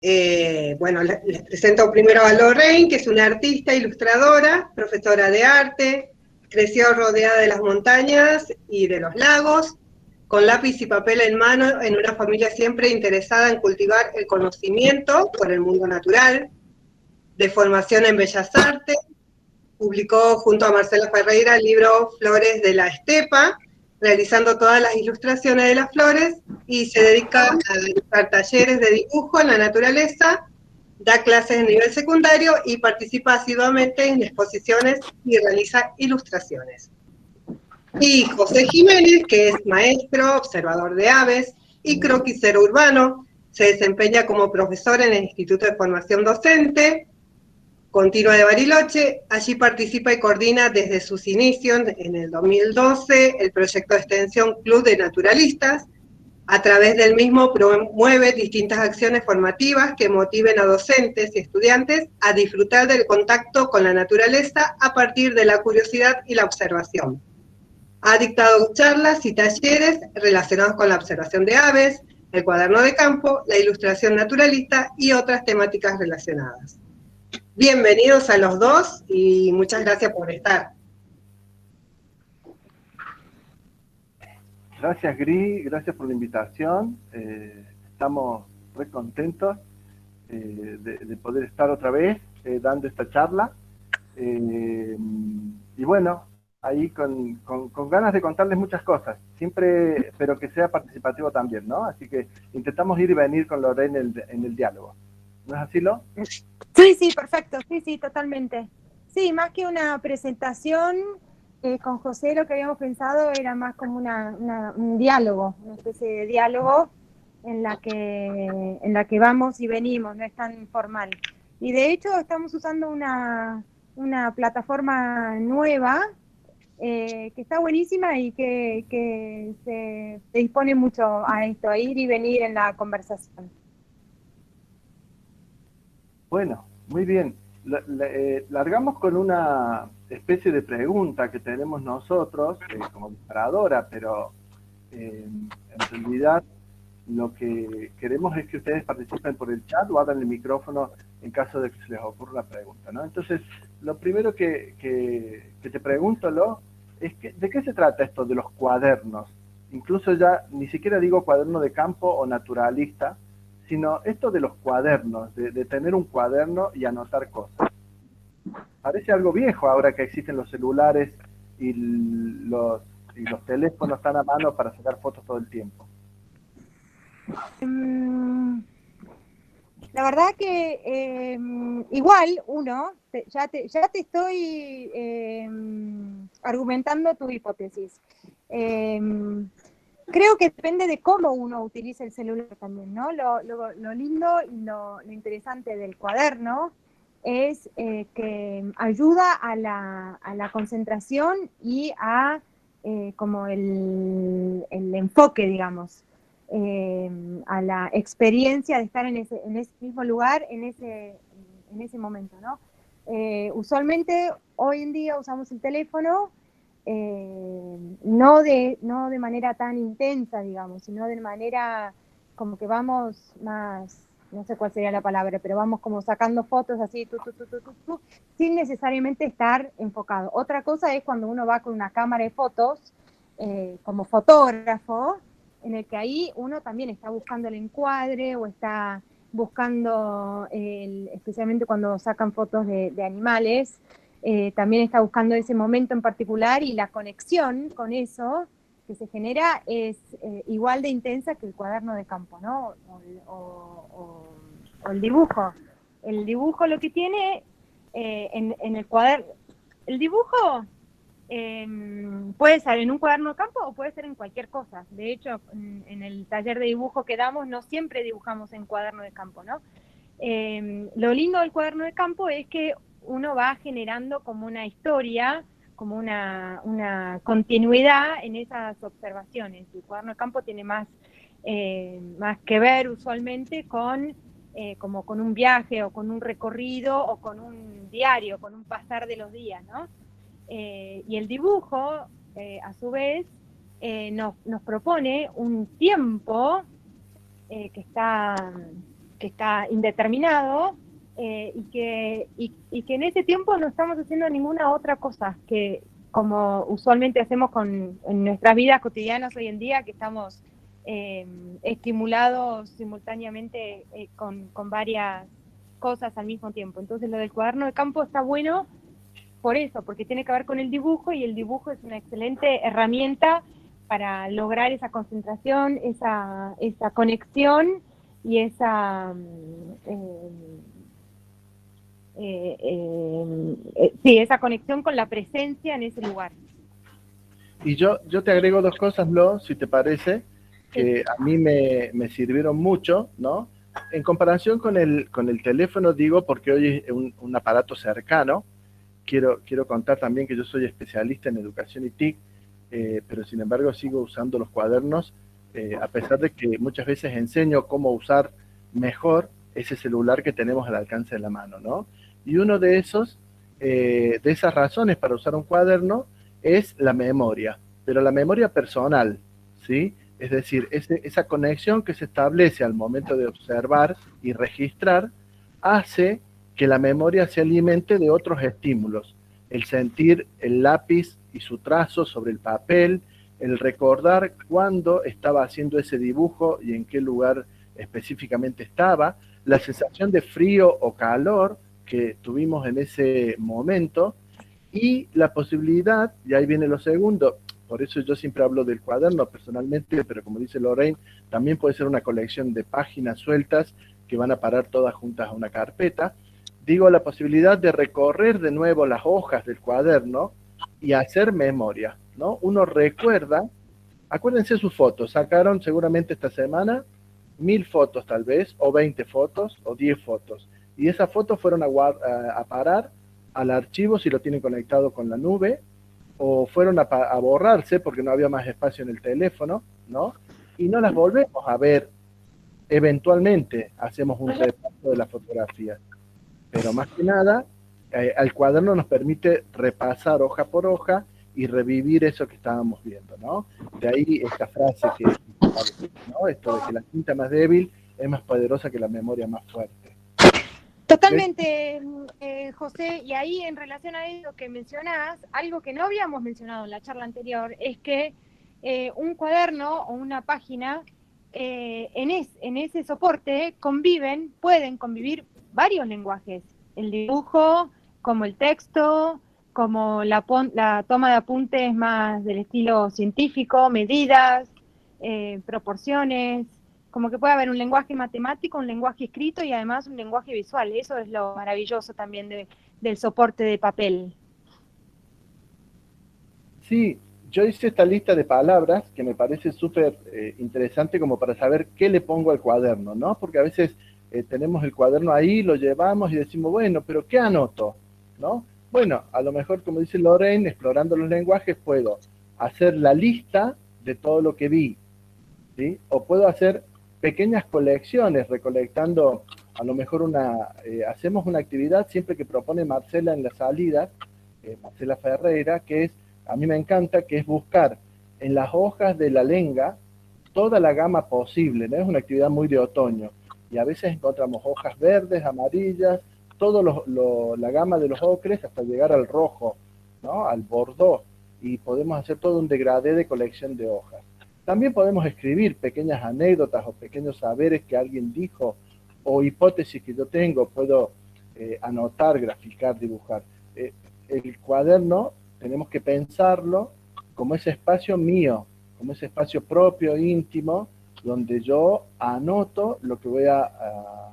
Bueno, les presento primero a Lorraine, que es una artista, ilustradora, profesora de arte, creció rodeada de las montañas y de los lagos, con lápiz y papel en mano, en una familia siempre interesada en cultivar el conocimiento por el mundo natural, de formación en Bellas Artes. Publicó junto a Marcela Ferreira el libro Flores de la Estepa, realizando todas las ilustraciones de las flores, y se dedica a realizar talleres de dibujo en la naturaleza, da clases en nivel secundario y participa asiduamente en exposiciones y realiza ilustraciones. Y José Jiménez, que es maestro, observador de aves y croquisero urbano, se desempeña como profesor en el Instituto de Formación Docente Continua de Bariloche. Allí participa y coordina desde sus inicios, en el 2012, el proyecto de extensión Club de Naturalistas. A través del mismo promueve distintas acciones formativas que motiven a docentes y estudiantes a disfrutar del contacto con la naturaleza a partir de la curiosidad y la observación. Ha dictado charlas y talleres relacionados con la observación de aves, el cuaderno de campo, la ilustración naturalista y otras temáticas relacionadas. Bienvenidos a los dos y muchas gracias por estar. Gracias, Gris, gracias por la invitación. Estamos muy contentos de poder estar otra vez dando esta charla. Y bueno, ahí con ganas de contarles muchas cosas, siempre, pero que sea participativo también, ¿no? Así que intentamos ir y venir con Lorena en el diálogo. ¿No es así, Lo? Sí, perfecto, sí, totalmente. Sí, más que una presentación, con José lo que habíamos pensado era más como un diálogo, una especie de diálogo en la que vamos y venimos, no es tan formal. Y de hecho estamos usando una plataforma nueva que está buenísima y que se dispone mucho a esto, a ir y venir en la conversación. Bueno, muy bien. Largamos con una especie de pregunta que tenemos nosotros como disparadora, pero en realidad lo que queremos es que ustedes participen por el chat o abran el micrófono en caso de que se les ocurra una pregunta, ¿no? Entonces, lo primero que te pregunto, Lo, es ¿de qué se trata esto de los cuadernos? Incluso ya ni siquiera digo cuaderno de campo o naturalista, sino esto de los cuadernos, de tener un cuaderno y anotar cosas. Parece algo viejo ahora que existen los celulares y los teléfonos están a mano para sacar fotos todo el tiempo. La verdad que igual uno, ya te estoy argumentando tu hipótesis. Creo que depende de cómo uno utiliza el celular también, ¿no? Lo lindo y lo interesante del cuaderno es que ayuda a la concentración y a como el enfoque, digamos, a la experiencia de estar en ese mismo lugar, en ese momento, ¿no? Usualmente hoy en día usamos el teléfono no de manera tan intensa, digamos, sino de manera como que vamos más, no sé cuál sería la palabra, pero vamos como sacando fotos así, sin necesariamente estar enfocado. Otra cosa es cuando uno va con una cámara de fotos, como fotógrafo, en el que ahí uno también está buscando el encuadre o está buscando, especialmente cuando sacan fotos de animales, también está buscando ese momento en particular y la conexión con eso que se genera es igual de intensa que el cuaderno de campo, ¿no? O el dibujo. El dibujo lo que tiene en el cuaderno, el dibujo puede ser en un cuaderno de campo o puede ser en cualquier cosa. De hecho, en el taller de dibujo que damos no siempre dibujamos en cuaderno de campo, ¿no? Lo lindo del cuaderno de campo es que uno va generando como una historia, como una continuidad en esas observaciones. El cuaderno de campo tiene más que ver usualmente con como con un viaje o con un recorrido o con un diario, con un pasar de los días, ¿no? Y el dibujo, a su vez, nos propone un tiempo que está que está indeterminado, y que en ese tiempo no estamos haciendo ninguna otra cosa que como usualmente hacemos en nuestras vidas cotidianas hoy en día, que estamos estimulados simultáneamente con varias cosas al mismo tiempo. Entonces lo del cuaderno de campo está bueno por eso, porque tiene que ver con el dibujo, y el dibujo es una excelente herramienta para lograr esa concentración, esa conexión y esa esa conexión con la presencia en ese lugar. Y yo te agrego dos cosas, Lo, si te parece, que a mí me sirvieron mucho, ¿no? En comparación con el teléfono, digo, porque hoy es un aparato cercano. Quiero contar también que yo soy especialista en educación y TIC, pero sin embargo sigo usando los cuadernos, a pesar de que muchas veces enseño cómo usar mejor ese celular que tenemos al alcance de la mano, ¿no? Y uno de esas razones para usar un cuaderno es la memoria, pero la memoria personal, ¿sí? Es decir, esa conexión que se establece al momento de observar y registrar hace que la memoria se alimente de otros estímulos. El sentir el lápiz y su trazo sobre el papel, el recordar cuándo estaba haciendo ese dibujo y en qué lugar específicamente estaba, la sensación de frío o calor que tuvimos en ese momento, y la posibilidad, y ahí viene lo segundo, por eso yo siempre hablo del cuaderno personalmente, pero como dice Lorraine, también puede ser una colección de páginas sueltas que van a parar todas juntas a una carpeta. Digo, la posibilidad de recorrer de nuevo las hojas del cuaderno y hacer memoria, ¿no? Uno recuerda, acuérdense sus fotos, sacaron seguramente esta semana 1000 fotos tal vez, o 20 fotos, o 10 fotos, y esas fotos fueron a parar al archivo si lo tienen conectado con la nube, o fueron a borrarse porque no había más espacio en el teléfono, ¿no? Y no las volvemos a ver. Eventualmente hacemos un repaso de las fotografías, pero más que nada, el cuaderno nos permite repasar hoja por hoja y revivir eso que estábamos viendo, ¿no? De ahí esta frase ¿no? Esto de que la tinta más débil es más poderosa que la memoria más fuerte. Totalmente, José, y ahí en relación a eso que mencionás, algo que no habíamos mencionado en la charla anterior, es que un cuaderno o una página, en ese soporte pueden convivir varios lenguajes, el dibujo, como el texto, como la toma de apuntes más del estilo científico, medidas, proporciones, como que puede haber un lenguaje matemático, un lenguaje escrito y además un lenguaje visual. Eso es lo maravilloso también del soporte de papel. Sí, yo hice esta lista de palabras que me parece súper interesante como para saber qué le pongo al cuaderno, ¿no? Porque a veces tenemos el cuaderno ahí, lo llevamos y decimos, bueno, pero ¿qué anoto? ¿No? Bueno, a lo mejor, como dice Lorraine, explorando los lenguajes, puedo hacer la lista de todo lo que vi, ¿sí? O puedo hacer pequeñas colecciones, recolectando, a lo mejor hacemos una actividad siempre que propone Marcela en la salida, Marcela Ferreira, que es, a mí me encanta, que es buscar en las hojas de la lenga toda la gama posible, ¿no? Es una actividad muy de otoño, y a veces encontramos hojas verdes, amarillas, toda la gama de los ocres hasta llegar al rojo, ¿no? Al bordó, y podemos hacer todo un degradé de colección de hojas. También podemos escribir pequeñas anécdotas o pequeños saberes que alguien dijo, o hipótesis que yo tengo, puedo anotar, graficar, dibujar. El cuaderno tenemos que pensarlo como ese espacio mío, como ese espacio propio, íntimo, donde yo anoto lo que voy a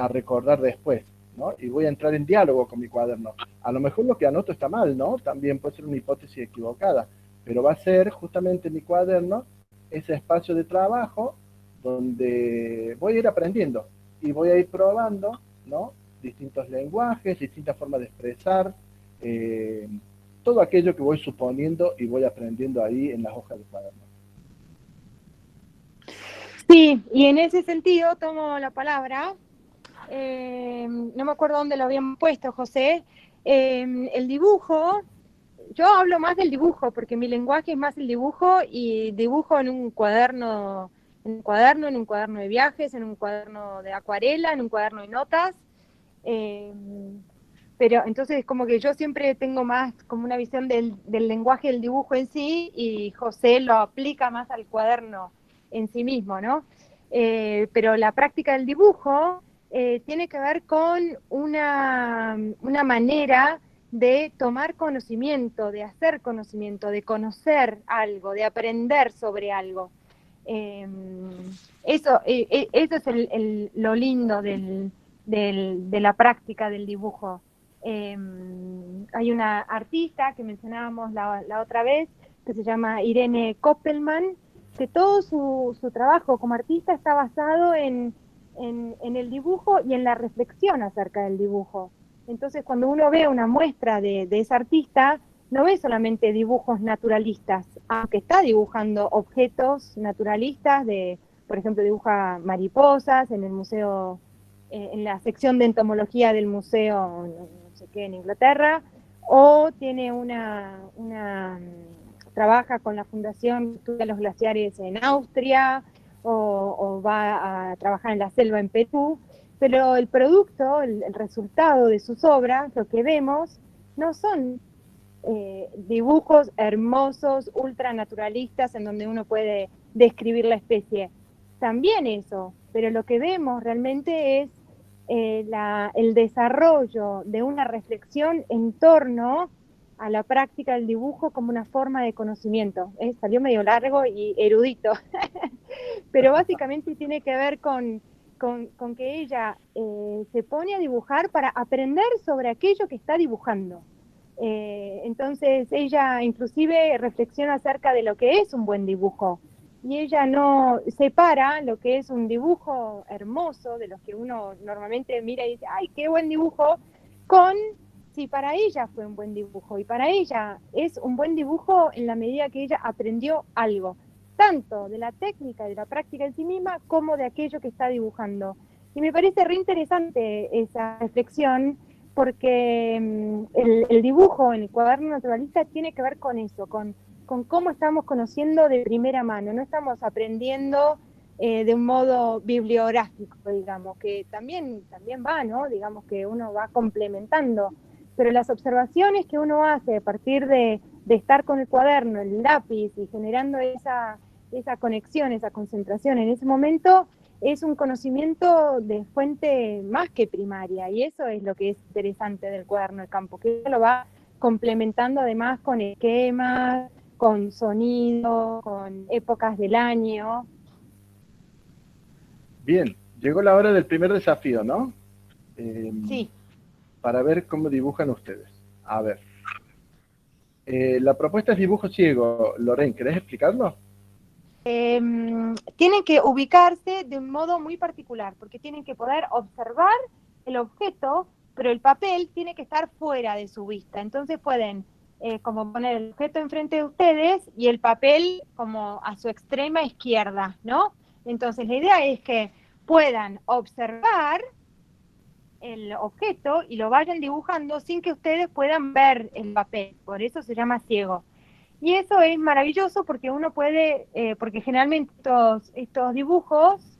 recordar después, ¿no? Y voy a entrar en diálogo con mi cuaderno. A lo mejor lo que anoto está mal, ¿no? También puede ser una hipótesis equivocada, pero va a ser justamente mi cuaderno ese espacio de trabajo donde voy a ir aprendiendo y voy a ir probando, ¿no? Distintos lenguajes, distintas formas de expresar, todo aquello que voy suponiendo y voy aprendiendo ahí en las hojas de cuaderno. Sí, y en ese sentido tomo la palabra, no me acuerdo dónde lo habíamos puesto, José, el dibujo. Yo hablo más del dibujo, porque mi lenguaje es más el dibujo, y dibujo en un cuaderno un cuaderno, en un cuaderno de viajes, en un cuaderno de acuarela, en un cuaderno de notas. Pero entonces como que yo siempre tengo más como una visión del lenguaje del dibujo en sí, y José lo aplica más al cuaderno en sí mismo, ¿no? Pero la práctica del dibujo tiene que ver con una manera de tomar conocimiento, de hacer conocimiento, de conocer algo, de aprender sobre algo. Eso es lo lindo de la práctica del dibujo. Hay una artista que mencionábamos la otra vez, que se llama Irene Koppelman, que todo su trabajo como artista está basado en el dibujo y en la reflexión acerca del dibujo. Entonces, cuando uno ve una muestra de esa artista, no ve solamente dibujos naturalistas, aunque está dibujando objetos naturalistas, por ejemplo, dibuja mariposas en el museo, en la sección de entomología del museo, no sé qué, en Inglaterra, o tiene trabaja con la Fundación que estudia los glaciares en Austria, o va a trabajar en la selva en Perú, pero el producto, el resultado de sus obras, lo que vemos, no son dibujos hermosos, ultranaturalistas, en donde uno puede describir la especie. También eso, pero lo que vemos realmente es el desarrollo de una reflexión en torno a la práctica del dibujo como una forma de conocimiento. Salió medio largo y erudito, pero básicamente tiene que ver con que ella se pone a dibujar para aprender sobre aquello que está dibujando. Entonces ella inclusive reflexiona acerca de lo que es un buen dibujo, y ella no separa lo que es un dibujo hermoso, de los que uno normalmente mira y dice, ¡ay, qué buen dibujo!, con si para ella fue un buen dibujo. Y para ella es un buen dibujo en la medida que ella aprendió algo, tanto de la técnica, de la práctica en sí misma, como de aquello que está dibujando. Y me parece re interesante esa reflexión, porque el dibujo en el cuaderno naturalista tiene que ver con eso, con cómo estamos conociendo de primera mano, no estamos aprendiendo de un modo bibliográfico, digamos, que también va, ¿no? Digamos que uno va complementando, pero las observaciones que uno hace a partir de estar con el cuaderno, el lápiz, y generando esa conexión, esa concentración en ese momento, es un conocimiento de fuente más que primaria, y eso es lo que es interesante del cuaderno de campo, que lo va complementando además con esquemas, con sonido, con épocas del año. Bien, llegó la hora del primer desafío, ¿no? Sí. Para ver cómo dibujan ustedes. A ver. La propuesta es dibujo ciego. Lorraine, ¿querés explicarlo? Tienen que ubicarse de un modo muy particular, porque tienen que poder observar el objeto, pero el papel tiene que estar fuera de su vista. Entonces pueden como poner el objeto enfrente de ustedes y el papel como a su extrema izquierda, ¿no? Entonces la idea es que puedan observar el objeto y lo vayan dibujando sin que ustedes puedan ver el papel. Por eso se llama ciego. Y eso es maravilloso porque uno puede, porque generalmente estos dibujos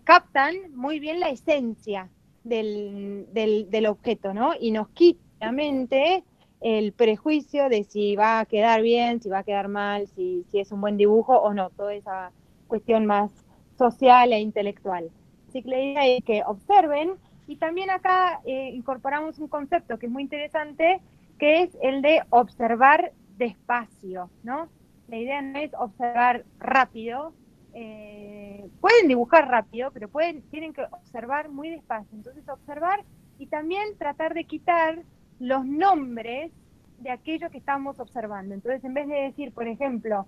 captan muy bien la esencia del objeto, ¿no? Y nos quita la mente el prejuicio de si va a quedar bien, si va a quedar mal, si es un buen dibujo o no, toda esa cuestión más social e intelectual. Así que la idea es que observen, y también acá incorporamos un concepto que es muy interesante, que es el de observar despacio, ¿no? La idea no es observar rápido, pueden dibujar rápido, pero tienen que observar muy despacio. Entonces observar y también tratar de quitar los nombres de aquello que estamos observando. Entonces, en vez de decir, por ejemplo,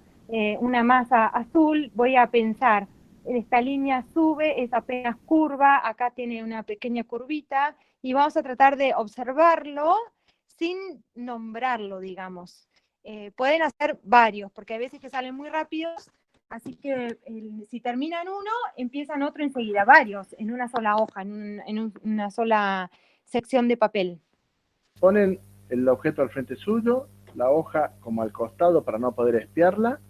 una masa azul, voy a pensar, esta línea sube, es apenas curva, acá tiene una pequeña curvita, y vamos a tratar de observarlo sin nombrarlo, digamos. Pueden hacer varios, porque hay veces que salen muy rápidos, así que si terminan uno, empiezan otro enseguida, varios, en una sola hoja, en una sola sección de papel. Ponen el objeto al frente suyo, la hoja como al costado para no poder espiarla,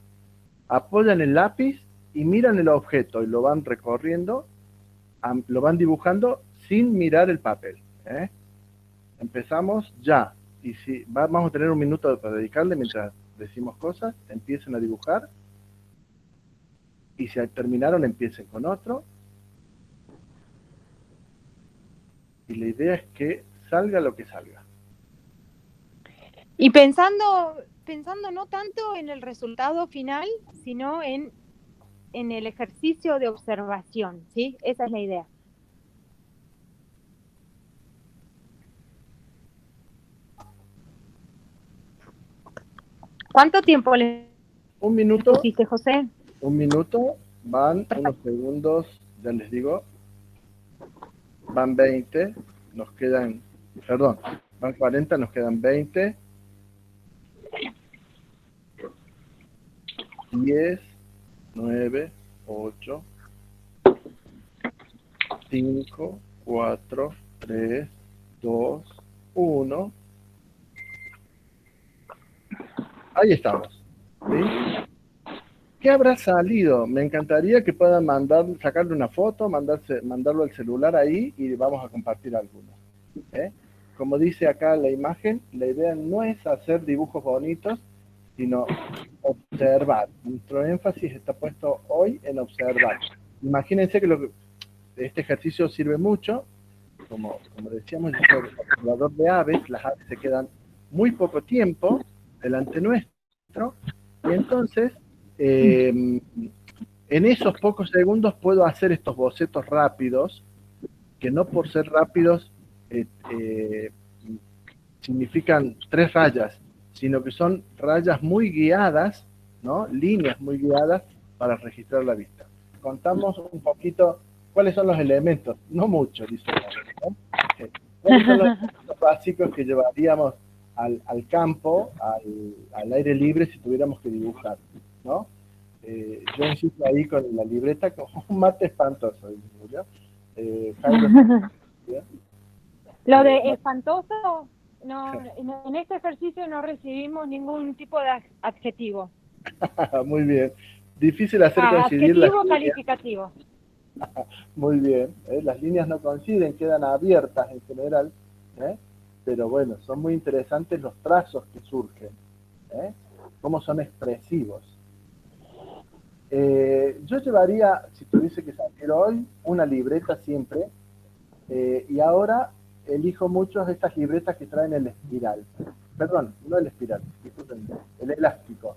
apoyan el lápiz y miran el objeto y lo van recorriendo, lo van dibujando sin mirar el papel. Empezamos ya. Y si vamos a tener un minuto para dedicarle mientras decimos cosas, empiecen a dibujar. Y si terminaron, empiecen con otro. Y la idea es que salga lo que salga. Y pensando no tanto en el resultado final, sino en el ejercicio de observación, ¿sí? Esa es la idea. ¿Cuánto tiempo le Un minuto. pusiste, José? Un minuto, van unos segundos, ya les digo. Van 20, nos quedan, perdón, van 40, nos quedan 20. 10, 9, 8, 5, 4, 3, 2, 1. Ahí estamos. ¿Sí? ¿Qué habrá salido? Me encantaría que puedan sacarle una foto, mandarlo al celular ahí y vamos a compartir algunos. Como dice acá la imagen, la idea no es hacer dibujos bonitos, sino observar. Nuestro énfasis está puesto hoy en observar. Imagínense que este ejercicio sirve mucho, como decíamos, yo soy observador de aves, las aves se quedan muy poco tiempo delante nuestro, y entonces en esos pocos segundos puedo hacer estos bocetos rápidos, que no por ser rápidos significan 3 rayas, sino que son rayas muy guiadas, ¿no? Líneas muy guiadas para registrar la vista. Contamos un poquito cuáles son los elementos, no mucho, dice, ¿no? ¿Cuáles son los elementos básicos que llevaríamos al campo, al aire libre si tuviéramos que dibujar, ¿no? Yo insisto ahí con la libreta como un mate espantoso, ¿no? Lo de espantoso, no, en este ejercicio no recibimos ningún tipo de adjetivo. Muy bien. Difícil hacer coincidir las adjetivo calificativo. Muy bien. Las líneas no coinciden, quedan abiertas en general, pero bueno, son muy interesantes los trazos que surgen, cómo son expresivos. Yo llevaría, si tuviese que salir hoy, una libreta siempre, y ahora elijo muchas de estas libretas que traen el espiral. Perdón, no el espiral, disculpen, el elástico,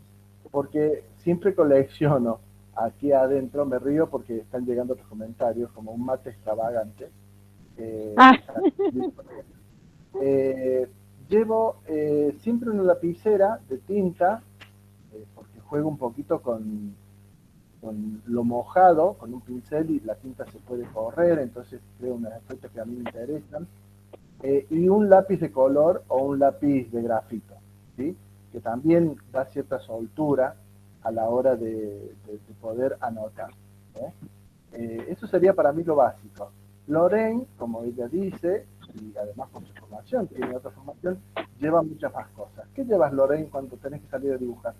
porque siempre colecciono. Aquí adentro me río porque están llegando otros comentarios, como un mate extravagante. Llevo siempre una lapicera de tinta, porque juego un poquito con lo mojado, con un pincel, y la tinta se puede correr, entonces creo unos efectos que a mí me interesan. Y un lápiz de color o un lápiz de grafito, ¿sí? Que también da cierta soltura a la hora de poder anotar. Eso sería para mí lo básico. Lorraine, como ella dice, y además con su formación, tiene otra formación, lleva muchas más cosas. ¿Qué llevas, Lorraine, cuando tenés que salir a dibujar?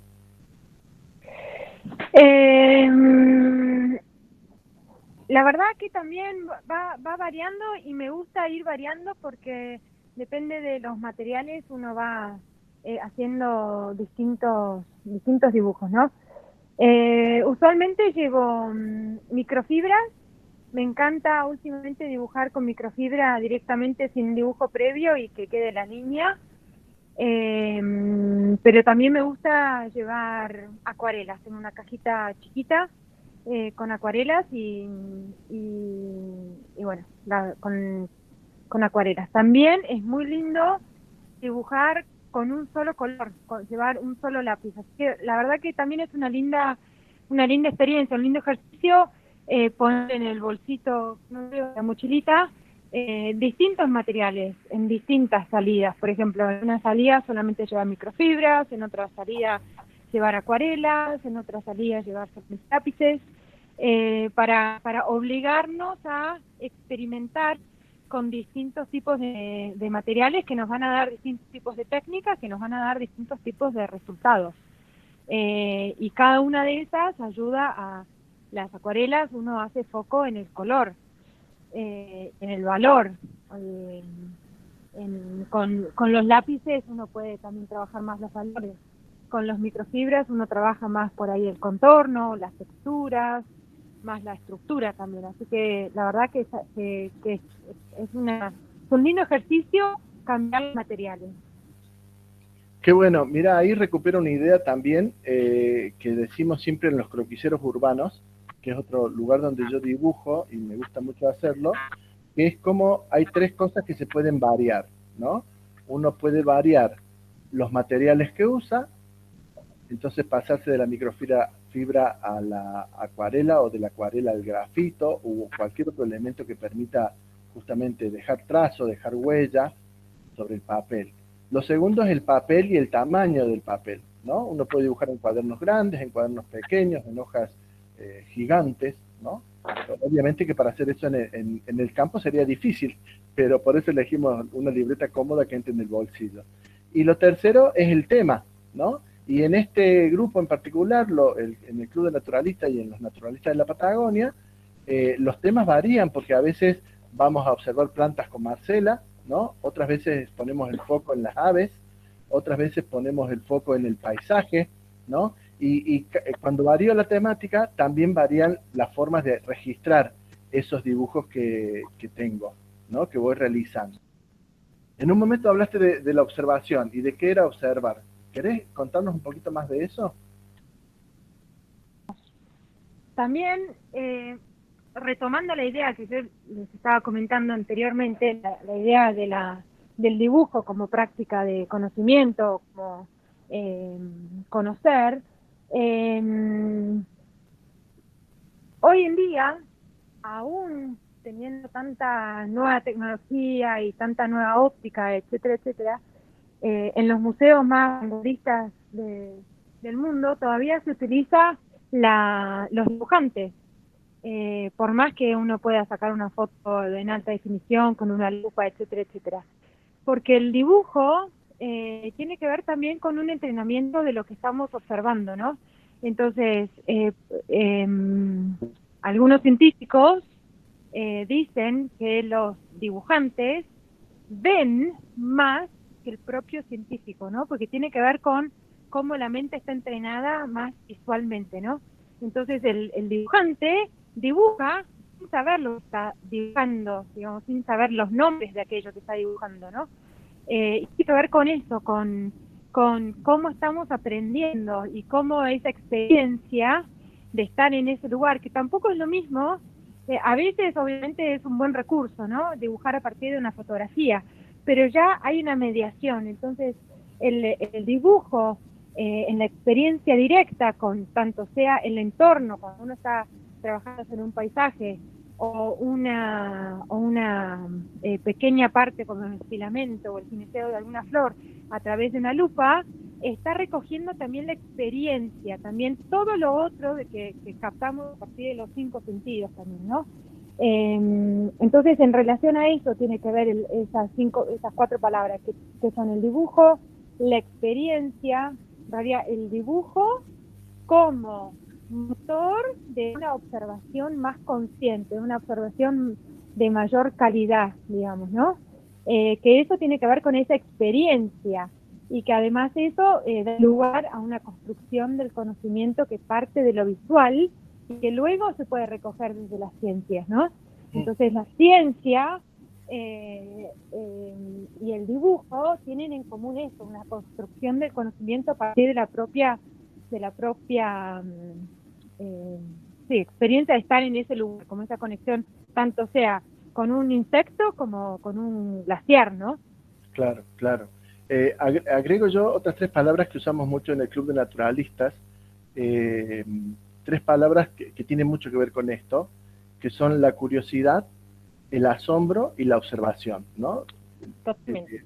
La verdad que también va variando, y me gusta ir variando porque depende de los materiales, uno va haciendo distintos dibujos, ¿no? Usualmente llevo microfibras. Me encanta últimamente dibujar con microfibra directamente sin dibujo previo y que quede la línea. Pero también me gusta llevar acuarelas en una cajita chiquita, con acuarelas y bueno, con acuarelas. También es muy lindo dibujar con un solo color, llevar un solo lápiz. Así que la verdad que también es una linda experiencia, un lindo ejercicio, poner en el bolsito, no sé, la mochilita, distintos materiales en distintas salidas. Por ejemplo, en una salida solamente llevar microfibras, en otra salida llevar acuarelas, en otra salida llevar lápices, para obligarnos a experimentar con distintos tipos de materiales que nos van a dar distintos tipos de técnicas, que nos van a dar distintos tipos de resultados. Y cada una de esas ayuda a las acuarelas uno hace foco en el color, en el valor. Con los lápices uno puede también trabajar más los valores. Con los microfibras uno trabaja más por ahí el contorno, las texturas, más la estructura también. Así que la verdad que es un lindo ejercicio cambiar los materiales. Qué bueno, mira, ahí recupero una idea también que decimos siempre en los croquiseros urbanos, que es otro lugar donde yo dibujo y me gusta mucho hacerlo, que es como hay tres cosas que se pueden variar, ¿no? Uno puede variar los materiales que usa, entonces pasarse de la microfibra a la acuarela o de la acuarela al grafito o cualquier otro elemento que permita justamente dejar trazo, dejar huella sobre el papel. Lo segundo es el papel y el tamaño del papel, ¿no? Uno puede dibujar en cuadernos grandes, en cuadernos pequeños, en hojas gigantes, ¿no? Obviamente que para hacer eso en el campo sería difícil, pero por eso elegimos una libreta cómoda que entre en el bolsillo. Y lo tercero es el tema, ¿no? Y en este grupo en particular, en el Club de Naturalistas y en los Naturalistas de la Patagonia, los temas varían porque a veces vamos a observar plantas con Marcela, ¿no? Otras veces ponemos el foco en las aves, otras veces ponemos el foco en el paisaje, ¿no? Y cuando varía la temática, también varían las formas de registrar esos dibujos que tengo, ¿no? Que voy realizando. En un momento hablaste de la observación y de qué era observar. ¿Querés contarnos un poquito más de eso? También, retomando la idea que yo les estaba comentando anteriormente, la idea del dibujo como práctica de conocimiento, como conocer, hoy en día, aún teniendo tanta nueva tecnología y tanta nueva óptica, etcétera, etcétera, en los museos más vanguardistas del mundo todavía se utiliza los dibujantes. Por más que uno pueda sacar una foto en alta definición con una lupa, etcétera, etcétera. Porque el dibujo tiene que ver también con un entrenamiento de lo que estamos observando, ¿no? Entonces, algunos científicos dicen que los dibujantes ven más que el propio científico, ¿no? Porque tiene que ver con cómo la mente está entrenada más visualmente, ¿no? Entonces el dibujante dibuja sin saber lo que está dibujando, digamos, sin saber los nombres de aquello que está dibujando, ¿no? Y tiene que ver con eso, con cómo estamos aprendiendo y cómo esa experiencia de estar en ese lugar, que tampoco es lo mismo, a veces obviamente es un buen recurso, ¿no? Dibujar a partir de una fotografía, pero ya hay una mediación, entonces el dibujo en la experiencia directa, con tanto sea el entorno, cuando uno está trabajando en un paisaje, o una pequeña parte como el filamento o el gineceo de alguna flor a través de una lupa, está recogiendo también la experiencia, también todo lo otro de que captamos a partir de los 5 sentidos también, ¿no? Entonces, en relación a eso tiene que ver esas 4 palabras que son el dibujo, la experiencia, el dibujo como motor de una observación más consciente, una observación de mayor calidad, digamos, ¿no? Que eso tiene que ver con esa experiencia y que además eso da lugar a una construcción del conocimiento que parte de lo visual y que luego se puede recoger desde las ciencias, ¿no? Entonces la ciencia y el dibujo tienen en común eso, una construcción del conocimiento a partir de la propia experiencia de estar en ese lugar, como esa conexión, tanto sea con un insecto como con un glaciar, ¿no? Claro, claro. Agrego yo otras 3 palabras que usamos mucho en el Club de Naturalistas, 3 palabras que tienen mucho que ver con esto, que son la curiosidad, el asombro y la observación, ¿no? Totalmente.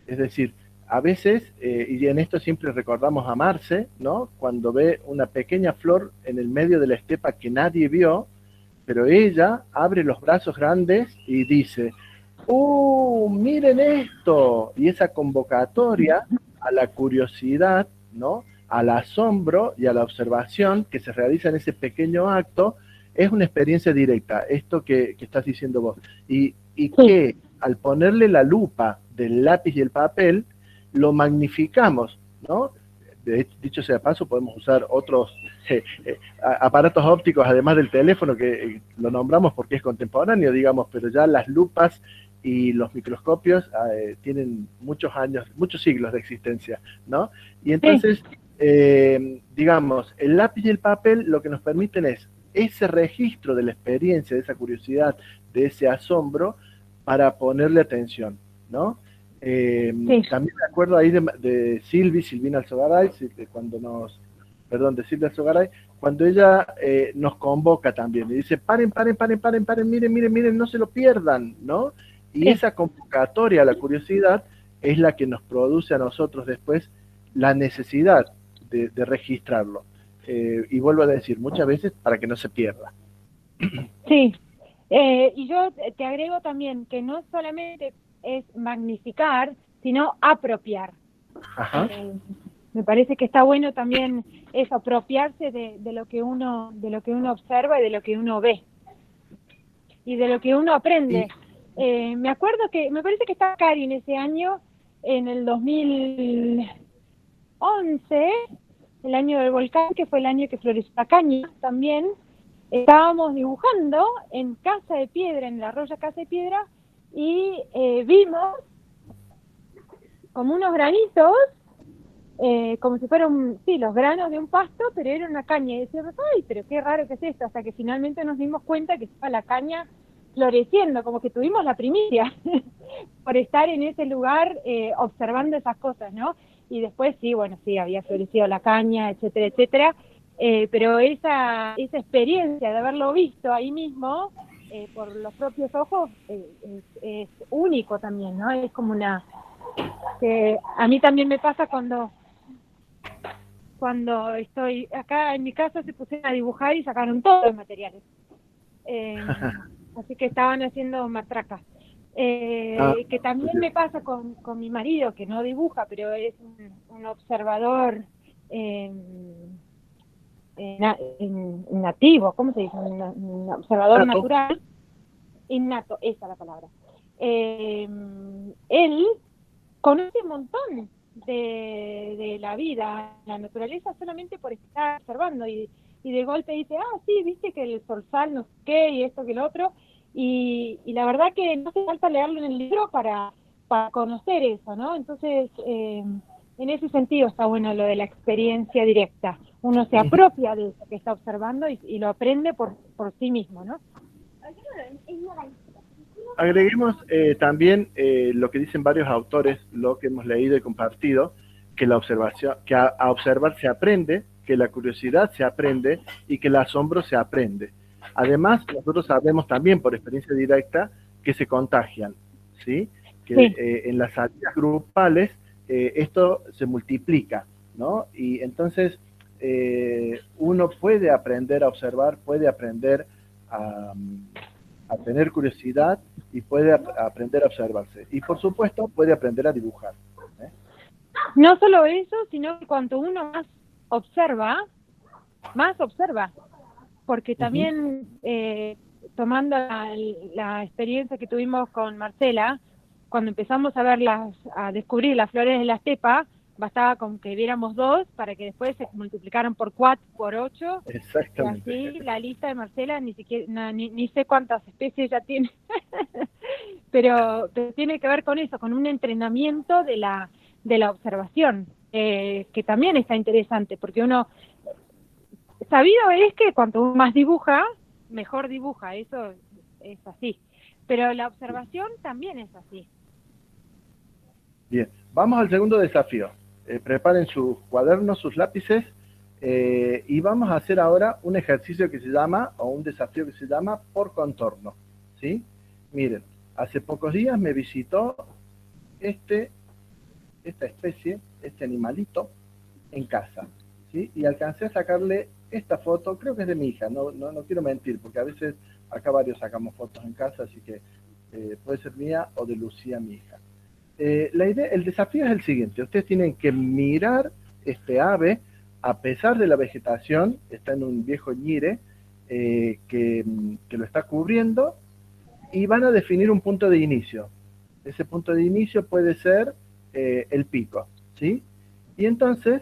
Es decir, a veces, y en esto siempre recordamos a Marce, ¿no? Cuando ve una pequeña flor en el medio de la estepa que nadie vio, pero ella abre los brazos grandes y dice, miren esto, y esa convocatoria a la curiosidad, ¿no? Al asombro y a la observación que se realiza en ese pequeño acto, es una experiencia directa, esto que estás diciendo vos, y que al ponerle la lupa del lápiz y el papel, lo magnificamos, ¿no? Dicho sea de paso, podemos usar otros aparatos ópticos, además del teléfono, que lo nombramos porque es contemporáneo, digamos, pero ya las lupas y los microscopios tienen muchos años, muchos siglos de existencia, ¿no? Y entonces, digamos, el lápiz y el papel lo que nos permiten es ese registro de la experiencia, de esa curiosidad, de ese asombro, para ponerle atención, ¿no? También me acuerdo ahí de Silvina Alzogaray, de Silvia Alzogaray, cuando ella nos convoca también y dice, paren, miren, no se lo pierdan, ¿no? Y esa convocatoria a la curiosidad es la que nos produce a nosotros después la necesidad de registrarlo. Y vuelvo a decir, muchas veces para que no se pierda. Sí, y yo te agrego también que no solamente es magnificar, sino apropiar. Me parece que está bueno también es apropiarse de lo que uno observa y de lo que uno ve y de lo que uno aprende. Me parece que estaba Karin ese año, en el 2011, el año del volcán, que fue el año que floreció la caña también. Estábamos dibujando en Casa de Piedra, en la Arroya Casa de Piedra, y vimos como unos granitos, como si fueran, los granos de un pasto, pero era una caña. Y decíamos, ay, pero qué raro que es esto, hasta que finalmente nos dimos cuenta que estaba la caña floreciendo, como que tuvimos la primicia por estar en ese lugar observando esas cosas, ¿no? Y después sí, había florecido la caña, etcétera, etcétera. Pero esa experiencia de haberlo visto ahí mismo por los propios ojos es único también, ¿no? Es como que a mí también me pasa cuando estoy acá en mi casa, se pusieron a dibujar y sacaron todos los materiales, así que estaban haciendo matracas. Que también me pasa con mi marido, que no dibuja, pero es un observador nativo, ¿cómo se dice? Un observador natural, innato, esa es la palabra. Él conoce un montón de la vida, la naturaleza, solamente por estar observando, y de golpe dice, sí, viste que el zorzal no sé qué, y esto que el otro, y la verdad que no hace falta leerlo en el libro para conocer eso, ¿no? Entonces, en ese sentido está bueno lo de la experiencia directa. Uno se apropia de eso que está observando y lo aprende por sí mismo, ¿no? Agreguemos también lo que dicen varios autores, lo que hemos leído y compartido, que la observación, que a observar se aprende, que la curiosidad se aprende y que el asombro se aprende. Además, nosotros sabemos también por experiencia directa que se contagian, ¿sí? Que en las salidas grupales esto se multiplica, ¿no? Y entonces uno puede aprender a observar, puede aprender a tener curiosidad y puede aprender a observarse. Y por supuesto puede aprender a dibujar. No solo eso, sino que cuanto uno más observa. Porque también, tomando la experiencia que tuvimos con Marcela, cuando empezamos a descubrir las flores de la estepa, bastaba con que viéramos 2 para que después se multiplicaran por 4, por 8. Exactamente. Y así la lista de Marcela ni siquiera ni sé cuántas especies ya tiene, pero tiene que ver con eso, con un entrenamiento de la observación, que también está interesante, porque uno, sabido es que cuanto uno más dibuja, mejor dibuja, eso es así, pero la observación también es así. Bien, vamos al segundo desafío. Preparen sus cuadernos, sus lápices, y vamos a hacer ahora un ejercicio que se llama, o un desafío que se llama por contorno, ¿sí? Miren, hace pocos días me visitó esta especie, este animalito, en casa, ¿sí? Y alcancé a sacarle esta foto, creo que es de mi hija, no quiero mentir, porque a veces acá varios sacamos fotos en casa, así que puede ser mía o de Lucía, mi hija. El desafío es el siguiente: ustedes tienen que mirar este ave, a pesar de la vegetación, está en un viejo ñire, que lo está cubriendo, y van a definir un punto de inicio. Ese punto de inicio puede ser el pico, ¿sí? Y entonces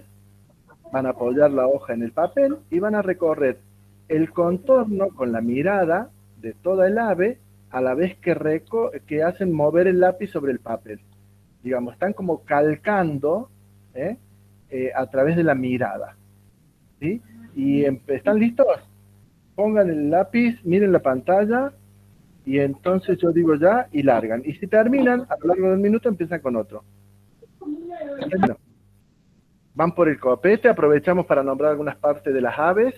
van a apoyar la hoja en el papel y van a recorrer el contorno con la mirada de toda el ave, a la vez que hacen mover el lápiz sobre el papel. Digamos, están como calcando a través de la mirada, ¿sí? Y ¿están listos? Pongan el lápiz, miren la pantalla, y entonces yo digo ya y largan. Y si terminan, a lo largo del minuto empiezan con otro. Bueno, van por el copete, aprovechamos para nombrar algunas partes de las aves,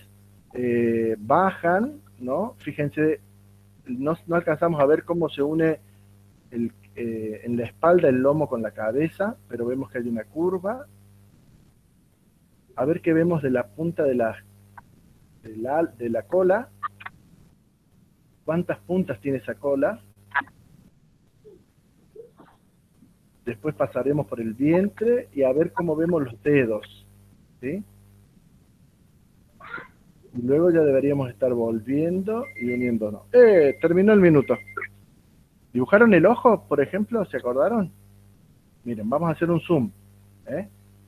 bajan, ¿no? Fíjense, no alcanzamos a ver cómo se une en la espalda el lomo con la cabeza, pero vemos que hay una curva. A ver qué vemos de la punta de la cola. ¿Cuántas puntas tiene esa cola? Después pasaremos por el vientre y a ver cómo vemos los dedos, ¿sí? Y luego ya deberíamos estar volviendo y uniéndonos. Terminó el minuto. ¿Dibujaron el ojo, por ejemplo? ¿Se acordaron? Miren, vamos a hacer un zoom,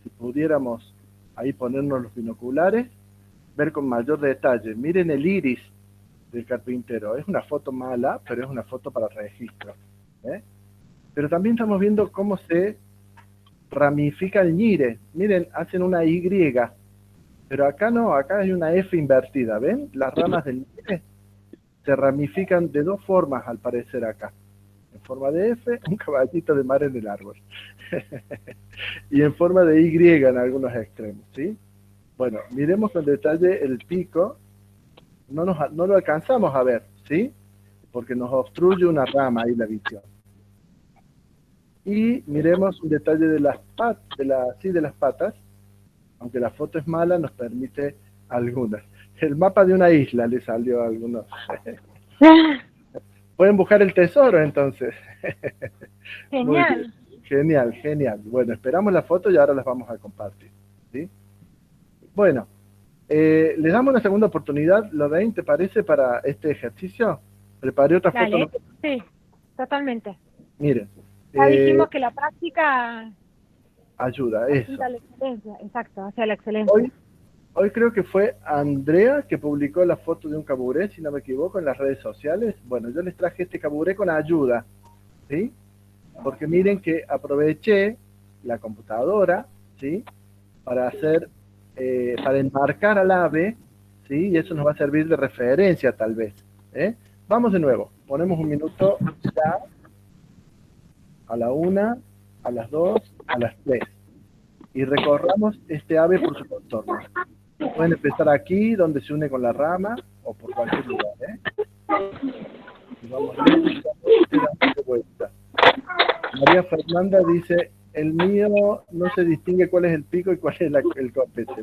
Si pudiéramos ahí ponernos los binoculares, ver con mayor detalle. Miren el iris del carpintero. Es una foto mala, pero es una foto para registro, Pero también estamos viendo cómo se ramifica el ñire. Miren, hacen una Y, pero acá no, acá hay una F invertida, ¿ven? Las ramas del ñire se ramifican de dos formas, al parecer acá. En forma de F, un caballito de mar en el árbol. Y en forma de Y en algunos extremos, ¿sí? Bueno, miremos con detalle el pico. No lo alcanzamos a ver, ¿sí? Porque nos obstruye una rama ahí la visión. Y miremos un detalle de las patas, aunque la foto es mala, nos permite algunas. El mapa de una isla le salió a algunos. Pueden buscar el tesoro, entonces. Genial. Genial, genial. Bueno, esperamos la foto y ahora las vamos a compartir, ¿sí? Bueno, les damos una segunda oportunidad, Lorraine, ¿te parece, para este ejercicio? Preparé otra foto. Dale, sí, totalmente. Miren. Ya dijimos que la práctica ayuda, eso. A la excelencia, exacto, hacia la excelencia. Hoy creo que fue Andrea que publicó la foto de un caburé, si no me equivoco, en las redes sociales. Bueno, yo les traje este caburé con ayuda, ¿sí? Porque miren que aproveché la computadora, ¿sí? Para para enmarcar al ave, ¿sí? Y eso nos va a servir de referencia tal vez, Vamos de nuevo, ponemos un minuto ya, a la 1, a las 2, a las 3. Y recorramos este ave por su contorno. Pueden empezar aquí, donde se une con la rama, o por cualquier lugar, Y vamos dando vuelta. María Fernanda dice, el mío no se distingue cuál es el pico y cuál es el copete.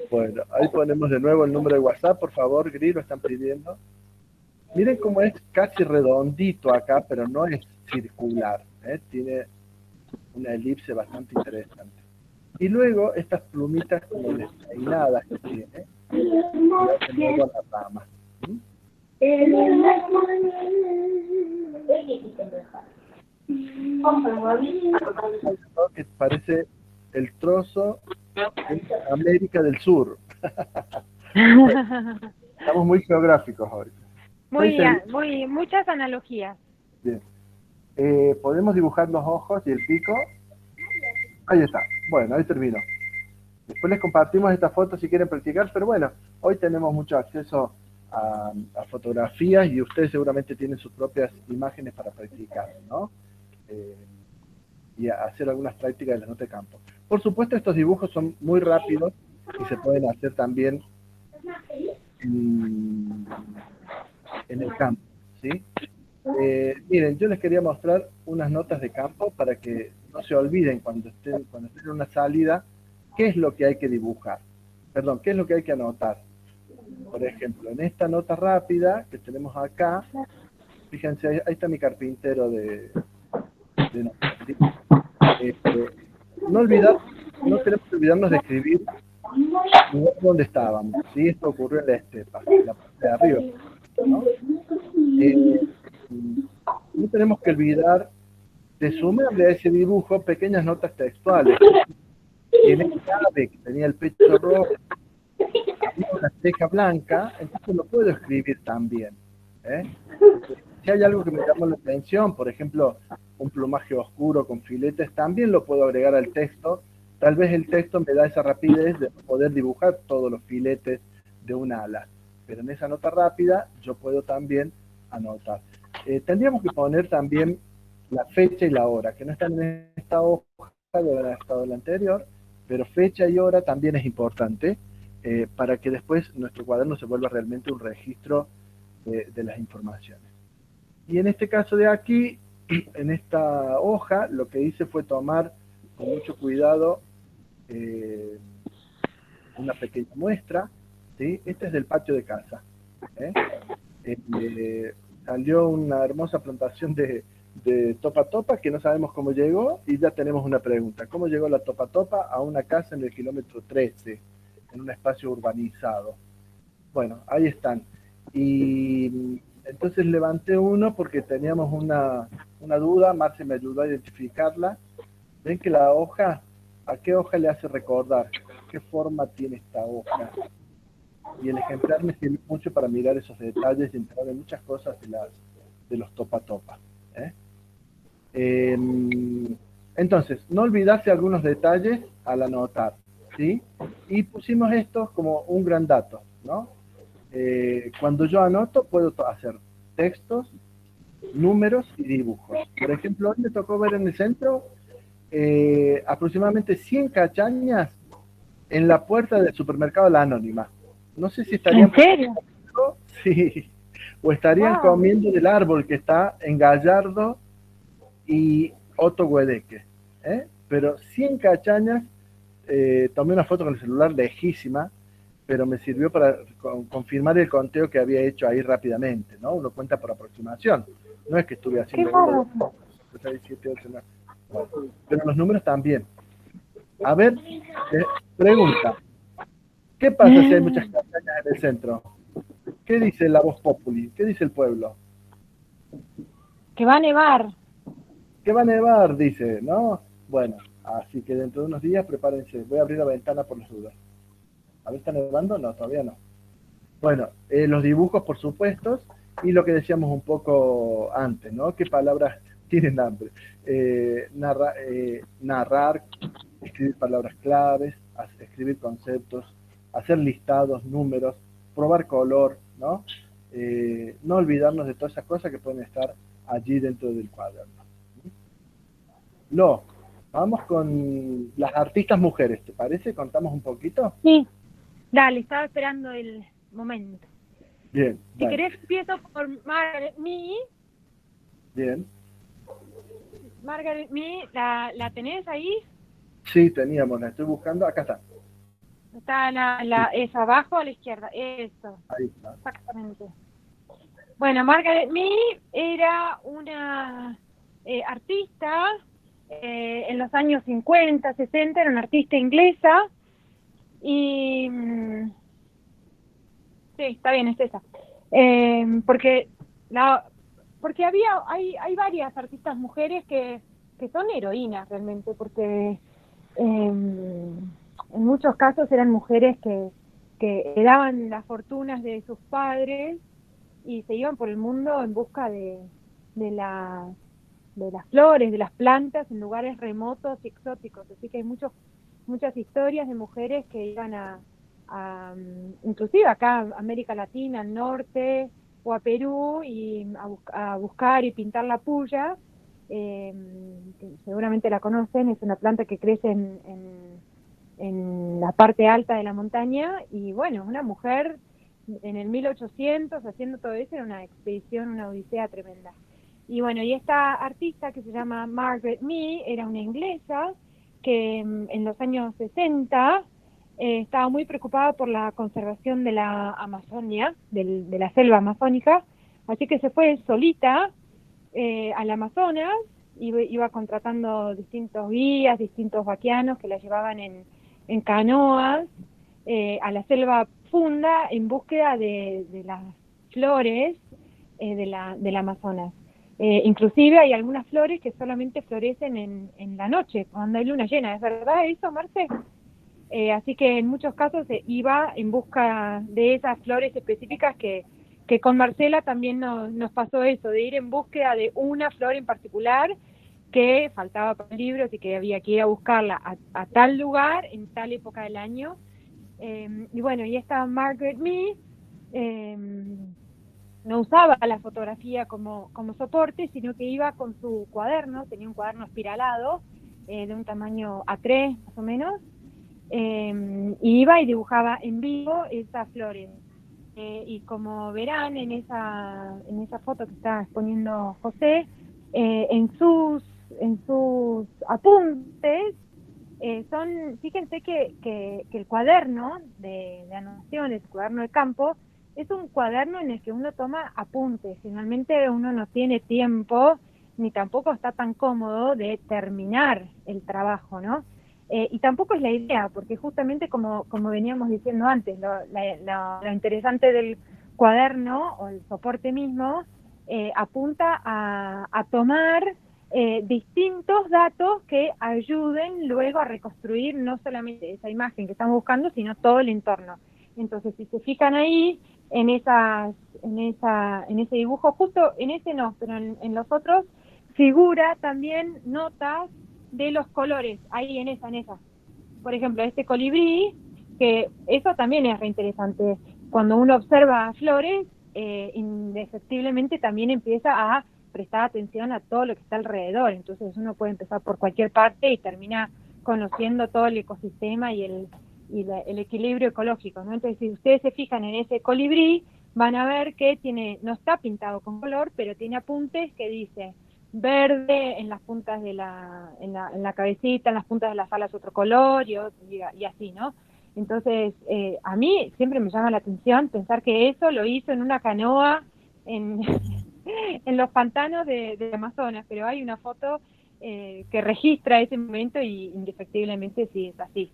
Bueno, ahí ponemos de nuevo el número de WhatsApp, por favor, Gris, lo están pidiendo. Miren cómo es casi redondito acá, pero no es circular, tiene una elipse bastante interesante. Y luego estas plumitas como despeinadas que tiene, y luego la rama. Que parece el trozo de América del Sur. Estamos muy geográficos hoy. Muchas analogías. Bien. Podemos dibujar los ojos y el pico. Ahí está. Bueno, ahí termino. Después les compartimos esta foto si quieren practicar, pero bueno, hoy tenemos mucho acceso a fotografías y ustedes seguramente tienen sus propias imágenes para practicar, ¿no? Y hacer algunas prácticas de la nota de campo. Por supuesto, estos dibujos son muy rápidos y se pueden hacer también en el campo, ¿sí? Miren, yo les quería mostrar unas notas de campo para que no se olviden cuando estén en una salida qué es lo que hay que dibujar. Perdón, qué es lo que hay que anotar. Por ejemplo, en esta nota rápida que tenemos acá, fíjense, ahí está mi carpintero de notas, ¿sí? No tenemos que olvidarnos de escribir ¿Dónde estábamos? Sí, esto ocurrió en la estepa, en la parte de arriba, ¿no? No tenemos que olvidar de sumarle a ese dibujo pequeñas notas textuales. Tiene ave que tenía el pecho rojo, había una ceja blanca, entonces lo puedo escribir también. ¿eh? Si hay algo que me llama la atención, por ejemplo, un plumaje oscuro con filetes, también lo puedo agregar al texto. Tal vez el texto me da esa rapidez de poder dibujar todos los filetes de un ala. Pero en esa nota rápida yo puedo también anotar. Tendríamos que poner también la fecha y la hora, que no están en esta hoja, deben haber estado en la anterior, pero fecha y hora también es importante para que después nuestro cuaderno se vuelva realmente un registro de las informaciones. Y en este caso de aquí, en esta hoja, lo que hice fue tomar con mucho cuidado una pequeña muestra, ¿sí? Este es del patio de casa. Salió una hermosa plantación de topa topa que no sabemos cómo llegó y ya tenemos una pregunta. ¿Cómo llegó la topa topa a una casa en el kilómetro 13, en un espacio urbanizado? Bueno, ahí están. Y entonces levanté uno porque teníamos una duda, Marce me ayudó a identificarla. Ven que la hoja, ¿a qué hoja le hace recordar? ¿Qué forma tiene esta hoja? Y el ejemplar me sirve mucho para mirar esos detalles y entrar en muchas cosas de los topa topa. Entonces, no olvidarse algunos detalles al anotar, ¿sí? Y pusimos estos como un gran dato, ¿no? Cuando yo anoto puedo hacer textos, números y dibujos. Por ejemplo, hoy me tocó ver en el centro aproximadamente 100 cachañas en la puerta del supermercado La Anónima. No sé si estarían... ¿En serio? Sí, o estarían comiendo del árbol que está en Gallardo y Otto Guedeque. Pero 100 cachañas, tomé una foto con el celular lejísima, pero me sirvió para confirmar el conteo que había hecho ahí rápidamente, ¿no? Uno cuenta por aproximación. No es que estuve haciendo 1, 2, 3, 6, 7, 8, 9. Bueno, pero los números también. A ver, pregunta. ¿Qué pasa si hay muchas campañas en el centro? ¿Qué dice la voz populi? ¿Qué dice el pueblo? Que va a nevar. Que va a nevar, dice, ¿no? Bueno, así que dentro de unos días prepárense. Voy a abrir la ventana por las dudas. ¿A ver, está nevando? No, todavía no. Bueno, los dibujos, por supuesto, y lo que decíamos un poco antes, ¿no? ¿Qué palabras tienen hambre? Narrar, escribir palabras claves, escribir conceptos, hacer listados, números, probar color, ¿no? No olvidarnos de todas esas cosas que pueden estar allí dentro del cuaderno. Vamos con las artistas mujeres, ¿te parece? ¿Contamos un poquito? Sí, dale, estaba esperando el momento. Bien. Si querés, empiezo por Margaret Mee. Bien. Margaret Mee, ¿la tenés ahí? Sí, teníamos, la estoy buscando, acá está. Está es abajo a la izquierda, eso. Ahí está. Exactamente. Bueno, Margaret Mee era una artista en los años 50, 60, era una artista inglesa y... sí, está bien, es esa. Porque hay varias artistas mujeres que son heroínas realmente, porque en muchos casos eran mujeres que heredaban las fortunas de sus padres y se iban por el mundo en busca de las flores, de las plantas en lugares remotos y exóticos. Así que hay muchas historias de mujeres que iban inclusive acá a América Latina, al norte o a Perú, y a buscar y pintar la puya. Seguramente la conocen, es una planta que crece en la parte alta de la montaña, y bueno, una mujer en el 1800 haciendo todo eso era una expedición, una odisea tremenda. Y bueno, y esta artista que se llama Margaret Mee era una inglesa que en los años 60 estaba muy preocupada por la conservación de la Amazonia, de la selva amazónica, así que se fue solita al Amazonas, iba contratando distintos guías, distintos vaquianos que la llevaban en canoas, a la selva profunda en búsqueda de las flores del Amazonas. Inclusive hay algunas flores que solamente florecen en la noche, cuando hay luna llena. ¿Es verdad eso, Marce? Así que en muchos casos iba en busca de esas flores específicas que con Marcela también nos pasó eso, de ir en búsqueda de una flor en particular que faltaba para el libro, así que había que ir a buscarla a tal lugar, en tal época del año. Y bueno, y esta Margaret Mee no usaba la fotografía como soporte, sino que iba con su cuaderno, tenía un cuaderno espiralado, de un tamaño A3 más o menos, y iba y dibujaba en vivo esas flores. Y como verán en esa foto que está exponiendo José, en sus apuntes, fíjense que el cuaderno de anotaciones, el cuaderno de campo, es un cuaderno en el que uno toma apuntes. Finalmente uno no tiene tiempo, ni tampoco está tan cómodo de terminar el trabajo, ¿no? Y tampoco es la idea, porque justamente como veníamos diciendo antes, lo interesante del cuaderno o el soporte mismo apunta a tomar distintos datos que ayuden luego a reconstruir no solamente esa imagen que estamos buscando, sino todo el entorno. Entonces, si se fijan ahí, en ese dibujo, justo en ese no, pero en los otros, figura también notas de los colores, ahí en esa. Por ejemplo, este colibrí, que eso también es reinteresante. Cuando uno observa flores, indefectiblemente también empieza a prestar atención a todo lo que está alrededor. Entonces uno puede empezar por cualquier parte y termina conociendo todo el ecosistema y el equilibrio ecológico, ¿no? Entonces, si ustedes se fijan en ese colibrí, van a ver que no está pintado con color, pero tiene apuntes que dice verde en las puntas en la cabecita, en las puntas de las alas otro color y así, ¿no? Entonces, a mí siempre me llama la atención pensar que eso lo hizo en una canoa en los pantanos de Amazonas, pero hay una foto que registra ese momento y indefectiblemente sí es así.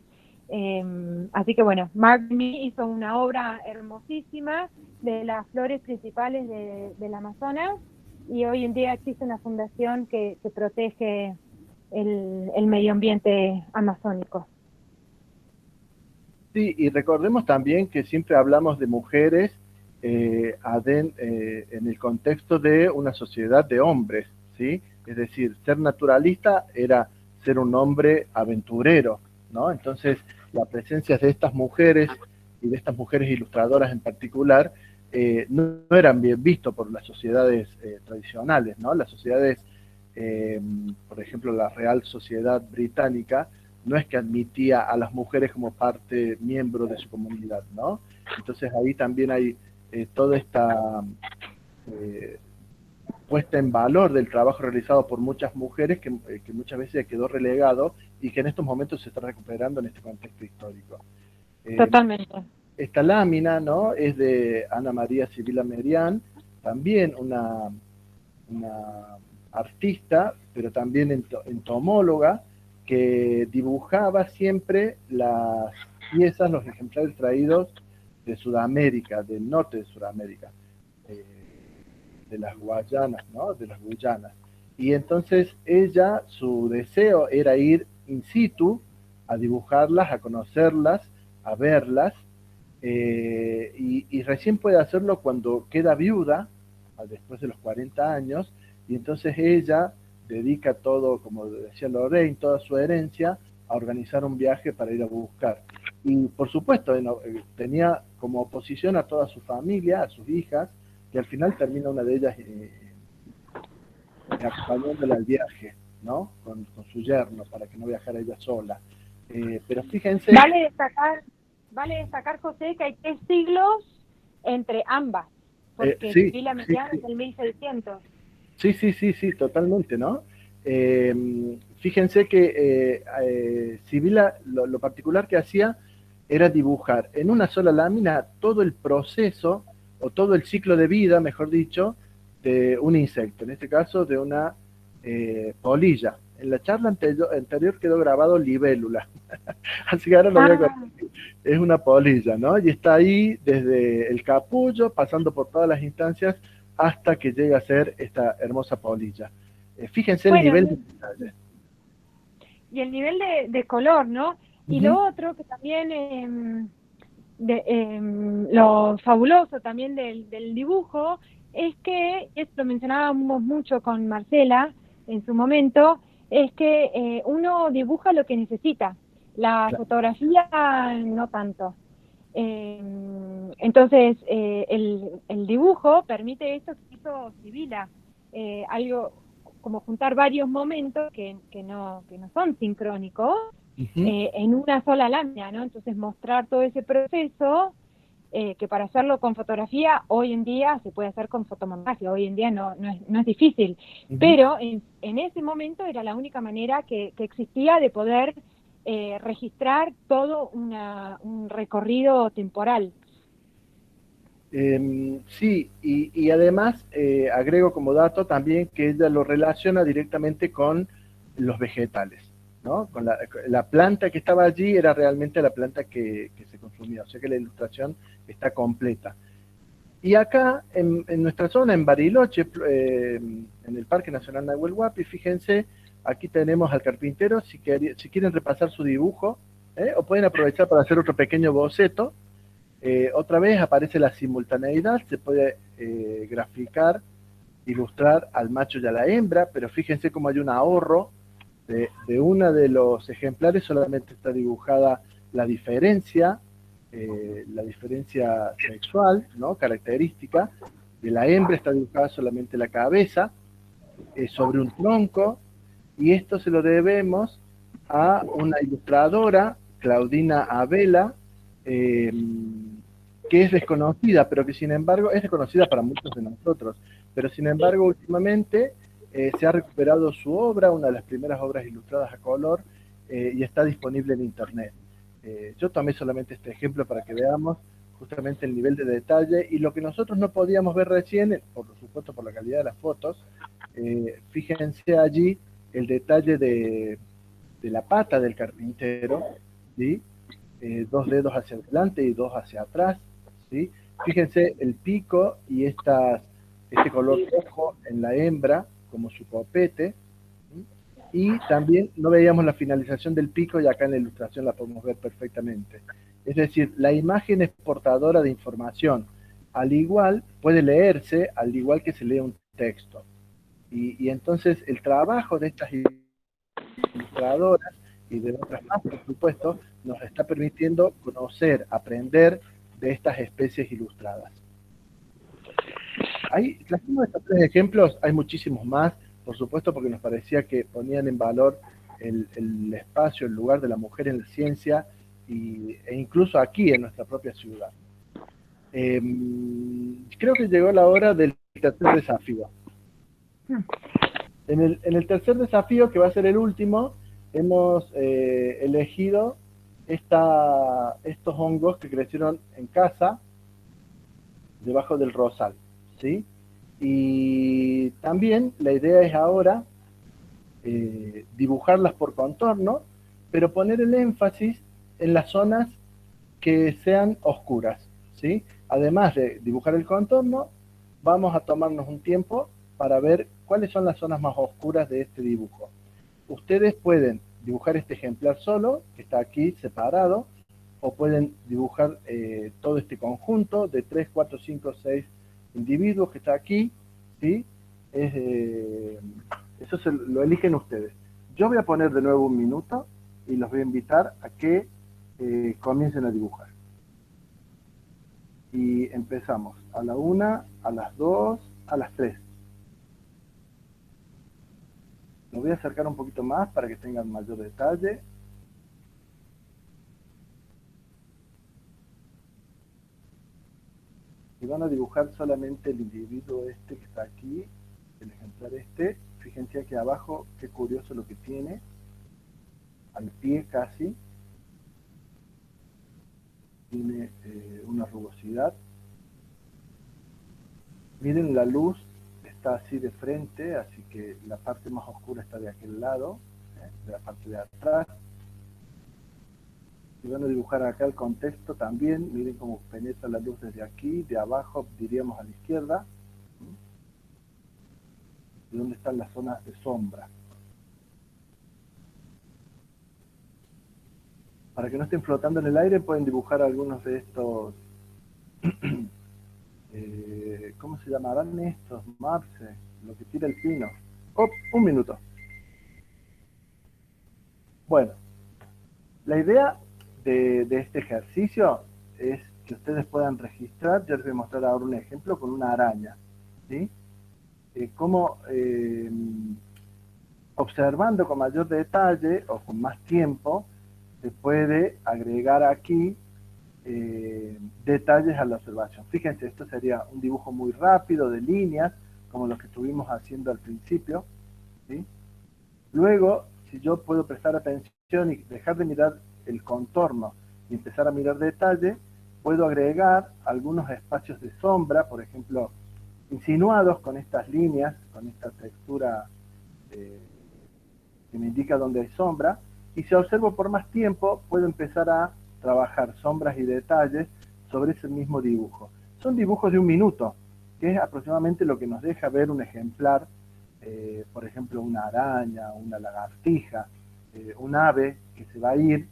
Así que bueno, Margaret Mee hizo una obra hermosísima de las flores principales del Amazonas, y hoy en día existe una fundación que protege el medio ambiente amazónico. Sí, y recordemos también que siempre hablamos de mujeres en el contexto de una sociedad de hombres, ¿sí? Es decir, ser naturalista era ser un hombre aventurero, ¿no? Entonces, la presencia de estas mujeres y de estas mujeres ilustradoras en particular no eran bien vistos por las sociedades tradicionales, ¿no? Las sociedades, por ejemplo, la Real Sociedad Británica, no es que admitía a las mujeres como parte, miembro de su comunidad, ¿no? Entonces ahí también hay toda esta puesta en valor del trabajo realizado por muchas mujeres que muchas veces quedó relegado y que en estos momentos se está recuperando en este contexto histórico. Totalmente. Esta lámina, ¿no?, es de Ana María Sibila Merian, también una artista, pero también entomóloga, que dibujaba siempre las piezas, los ejemplares traídos de Sudamérica, del norte de Sudamérica, de las Guayanas, ¿no?, de las Guyanas. Y entonces ella, su deseo era ir in situ a dibujarlas, a conocerlas, a verlas, y recién puede hacerlo cuando queda viuda, después de los 40 años, y entonces ella dedica todo, como decía Lorraine, toda su herencia a organizar un viaje para ir a buscar. Y por supuesto, tenía como oposición a toda su familia, a sus hijas, que al final termina una de ellas acompañándola al viaje, ¿no? Con su yerno, para que no viajara ella sola. Pero fíjense... Vale destacar, José, que hay 3 siglos entre ambas, porque sí, Sibila Merian es del 1600. Sí, totalmente, ¿no? Fíjense que Sibila, lo particular que hacía era dibujar en una sola lámina todo el proceso, o todo el ciclo de vida, mejor dicho, de un insecto, en este caso de una polilla. En la charla anterior quedó grabado libélula, así que ahora lo voy a corregir. Es una polilla, ¿no? Y está ahí desde el capullo, pasando por todas las instancias, hasta que llega a ser esta hermosa polilla. Fíjense el Bueno, nivel de detalle. y el nivel de color, ¿no? Y Ujú. lo otro que también, lo fabuloso también del dibujo, es que, esto lo mencionábamos mucho con Marcela en su momento, es que uno dibuja lo que necesita, la Claro. fotografía no tanto. Entonces, el dibujo permite esto que hizo Sibila, algo como juntar varios momentos que no son sincrónicos Ujú. en una sola lámina, ¿no? Entonces, mostrar todo ese proceso, que para hacerlo con fotografía, hoy en día se puede hacer con fotomontaje, hoy en día no es difícil, Ujú. pero en ese momento era la única manera que existía de poder registrar todo un recorrido temporal. Sí, y además agrego como dato también que ella lo relaciona directamente con los vegetales, ¿no? Con la planta que estaba allí era realmente la planta que se consumía, o sea que la ilustración está completa. Y acá, en nuestra zona, en Bariloche, en el Parque Nacional Nahuel Huapi, fíjense, aquí tenemos al carpintero, si quieren repasar su dibujo, o pueden aprovechar para hacer otro pequeño boceto. Otra vez aparece la simultaneidad, se puede graficar, ilustrar al macho y a la hembra, pero fíjense cómo hay un ahorro de uno de los ejemplares, solamente está dibujada la diferencia sexual, ¿no? Característica, de la hembra está dibujada solamente la cabeza, sobre un tronco, y esto se lo debemos a una ilustradora, Claudina Abela, eh, que es desconocida, pero que sin embargo es desconocida para muchos de nosotros, pero sin embargo últimamente se ha recuperado su obra, una de las primeras obras ilustradas a color, y está disponible en internet. Yo tomé solamente este ejemplo para que veamos justamente el nivel de detalle y lo que nosotros no podíamos ver recién, por supuesto por la calidad de las fotos. Fíjense allí el detalle de la pata del carpintero, ¿sí? Dos dedos hacia adelante y dos hacia atrás, ¿sí? Fíjense el pico y este color rojo en la hembra, como su copete, ¿sí? Y también no veíamos la finalización del pico y acá en la ilustración la podemos ver perfectamente. Es decir, la imagen es portadora de información, al igual, puede leerse, al igual que se lee un texto. Y entonces el trabajo de estas ilustradoras y de otras más, por supuesto, nos está permitiendo conocer, aprender de estas especies ilustradas. Trajimos estos tres ejemplos, hay muchísimos más, por supuesto, porque nos parecía que ponían en valor el espacio, el lugar de la mujer en la ciencia e incluso aquí en nuestra propia ciudad. Creo que llegó la hora del tercer desafío. En el tercer desafío, que va a ser el último, hemos elegido estos hongos que crecieron en casa, debajo del rosal, ¿sí? Y también la idea es ahora dibujarlas por contorno, pero poner el énfasis en las zonas que sean oscuras, ¿sí? Además de dibujar el contorno, vamos a tomarnos un tiempo para ver cuáles son las zonas más oscuras de este dibujo. Ustedes pueden dibujar este ejemplar solo, que está aquí separado, o pueden dibujar todo este conjunto de 3, 4, 5, 6 individuos que está aquí, ¿sí? Eso lo eligen ustedes. Yo voy a poner de nuevo un minuto y los voy a invitar a que comiencen a dibujar. Y empezamos a la 1, a las 2, a las 3. Lo voy a acercar un poquito más para que tengan mayor detalle. Y van a dibujar solamente el individuo este que está aquí, el ejemplar este. Fíjense aquí abajo, qué curioso lo que tiene, al pie casi. Tiene una rugosidad. Miren la luz, está así de frente, así que la parte más oscura está de aquel lado, de la parte de atrás. Si van a dibujar acá el contexto también, miren cómo penetra la luz desde aquí, de abajo diríamos a la izquierda. ¿Y dónde están las zonas de sombra? Para que no estén flotando en el aire, pueden dibujar algunos de estos, ¿cómo se llamarán estos? Marce, lo que tira el pino. ¡Oh! Un minuto. Bueno, la idea de este ejercicio es que ustedes puedan registrar. Yo les voy a mostrar ahora un ejemplo con una araña, ¿sí? Cómo observando con mayor detalle o con más tiempo se puede agregar aquí detalles a la observación. Fíjense, esto sería un dibujo muy rápido de líneas, como los que estuvimos haciendo al principio, ¿sí? Luego, si yo puedo prestar atención y dejar de mirar el contorno y empezar a mirar detalle, puedo agregar algunos espacios de sombra, por ejemplo, insinuados con estas líneas, con esta textura que me indica dónde hay sombra, y si observo por más tiempo, puedo empezar a trabajar sombras y detalles sobre ese mismo dibujo. Son dibujos de 1 minuto, que es aproximadamente lo que nos deja ver un ejemplar, por ejemplo, una araña, una lagartija, un ave que se va a ir.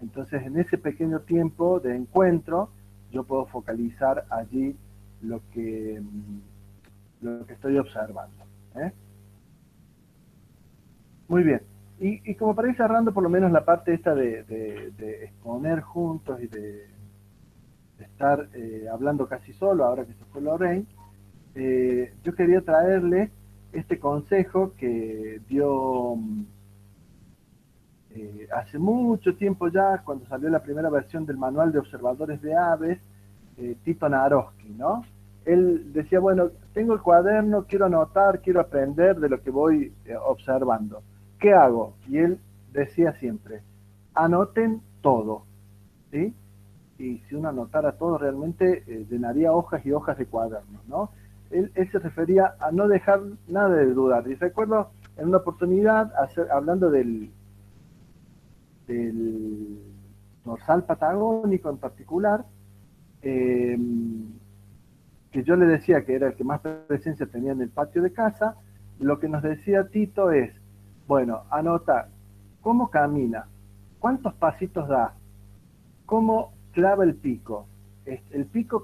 Entonces, en ese pequeño tiempo de encuentro, yo puedo focalizar allí lo que estoy observando. Muy bien. Y como para ir cerrando por lo menos la parte esta de exponer juntos y de estar hablando casi solo, ahora que se fue Lorraine, yo quería traerles este consejo que dio hace mucho tiempo ya, cuando salió la primera versión del Manual de Observadores de Aves, Tito Naroski, ¿no? Él decía, bueno, tengo el cuaderno, quiero anotar, quiero aprender de lo que voy observando. ¿Qué hago? Y él decía siempre, anoten todo, ¿sí? Y si uno anotara todo, realmente llenaría hojas y hojas de cuadernos, ¿no? Él se refería a no dejar nada de dudar. Y recuerdo en una oportunidad, hablando del dorsal patagónico en particular, que yo le decía que era el que más presencia tenía en el patio de casa, lo que nos decía Tito es, bueno, anota cómo camina, cuántos pasitos da, cómo clava el pico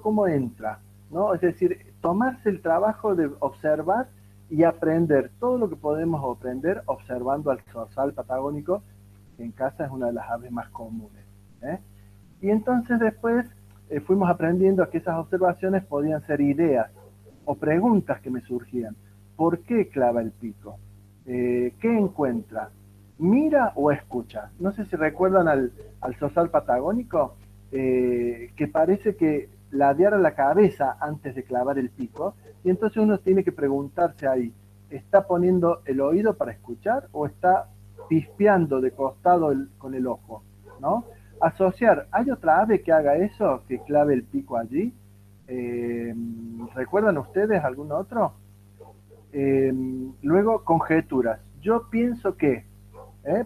cómo entra, ¿no? Es decir, tomarse el trabajo de observar y aprender todo lo que podemos aprender observando al zorzal patagónico, que en casa es una de las aves más comunes, ¿eh? Y entonces después fuimos aprendiendo a que esas observaciones podían ser ideas o preguntas que me surgían. ¿Por qué clava el pico? ¿Qué encuentra? ¿Mira o escucha? No sé si recuerdan al zorzal patagónico, que parece que ladeara la cabeza antes de clavar el pico, y entonces uno tiene que preguntarse ahí, ¿está poniendo el oído para escuchar o está pispeando de costado con el ojo, ¿no? Asociar, ¿hay otra ave que haga eso, que clave el pico allí? ¿Recuerdan ustedes algún otro? Luego, conjeturas. Yo pienso que,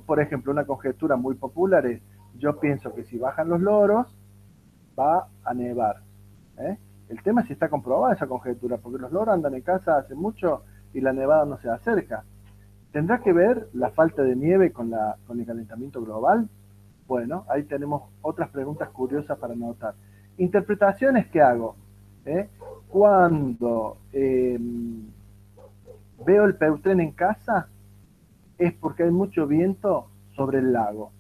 por ejemplo, una conjetura muy popular es, yo pienso que si bajan los loros, va a nevar. El tema es si está comprobada esa conjetura, porque los loros andan en casa hace mucho y la nevada no se acerca. ¿Tendrá que ver la falta de nieve con el calentamiento global? Bueno, ahí tenemos otras preguntas curiosas para anotar. Interpretaciones que hago. Cuando veo el Peutrén en casa, es porque hay mucho viento sobre el lago.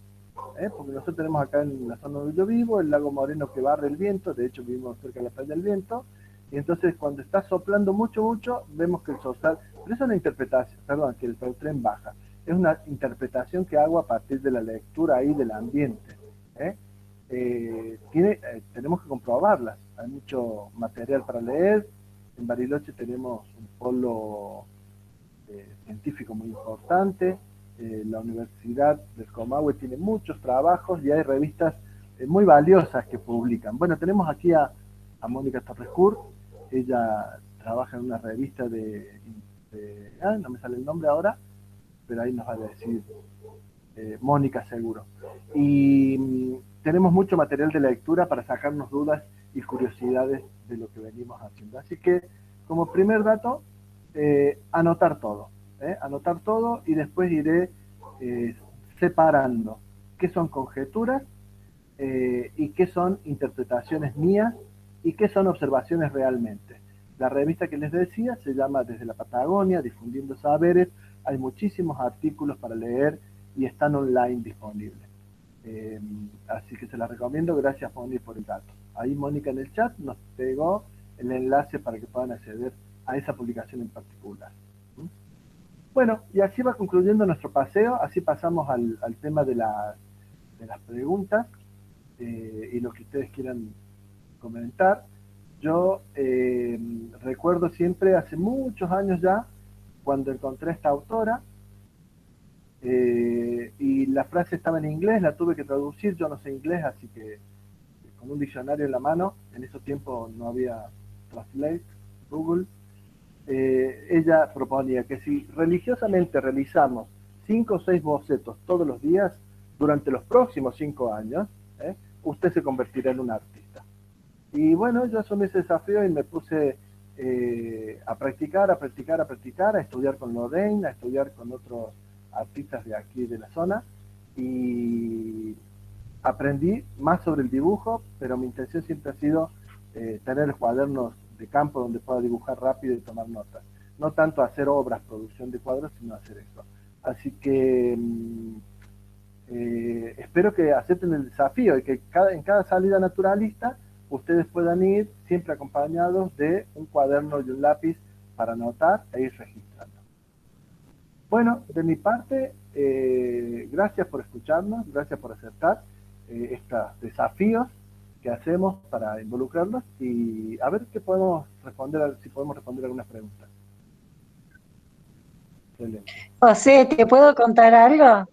Porque nosotros tenemos acá en la zona donde yo vivo, el lago Moreno que barre el viento, de hecho vivimos cerca de la playa del viento, y entonces cuando está soplando mucho, vemos que el zorzal, pero es una interpretación, perdón, que el Peutrén baja, es una interpretación que hago a partir de la lectura ahí del ambiente. Tenemos que comprobarlas, hay mucho material para leer, en Bariloche tenemos un polo científico muy importante, la Universidad del Comahue tiene muchos trabajos y hay revistas muy valiosas que publican. Bueno, tenemos aquí a Mónica Torrescur, ella trabaja en una revista no me sale el nombre ahora, pero ahí nos va a decir Mónica seguro. Y tenemos mucho material de lectura para sacarnos dudas y curiosidades de lo que venimos haciendo. Así que, como primer dato, anotar todo y después iré separando qué son conjeturas y qué son interpretaciones mías y qué son observaciones realmente. La revista que les decía se llama Desde la Patagonia, Difundiendo Saberes. Hay muchísimos artículos para leer y están online disponibles. Así que se las recomiendo. Gracias, Moni, por el dato. Ahí Mónica en el chat nos pegó el enlace para que puedan acceder a esa publicación en particular. Bueno, y así va concluyendo nuestro paseo. Así pasamos al tema de las preguntas y lo que ustedes quieran comentar. Yo recuerdo siempre, hace muchos años ya, cuando encontré a esta autora, y la frase estaba en inglés, la tuve que traducir. Yo no sé inglés, así que con un diccionario en la mano, en esos tiempos no había Translate, Google, ella proponía que si religiosamente realizamos 5 o 6 bocetos todos los días durante los próximos 5 años, usted se convertirá en un artista. Y bueno, yo asumí ese desafío y me puse a practicar, a estudiar con Lorraine, a estudiar con otros artistas de aquí de la zona, y aprendí más sobre el dibujo, pero mi intención siempre ha sido tener cuadernos de campo donde pueda dibujar rápido y tomar notas. No tanto hacer obras, producción de cuadros, sino hacer esto. Así que espero que acepten el desafío y que en cada salida naturalista ustedes puedan ir siempre acompañados de un cuaderno y un lápiz para anotar e ir registrando. Bueno, de mi parte, gracias por escucharnos, gracias por aceptar estos desafíos que hacemos para involucrarnos y a ver qué podemos responder, si podemos responder algunas preguntas. Excelente. José, ¿te puedo contar algo?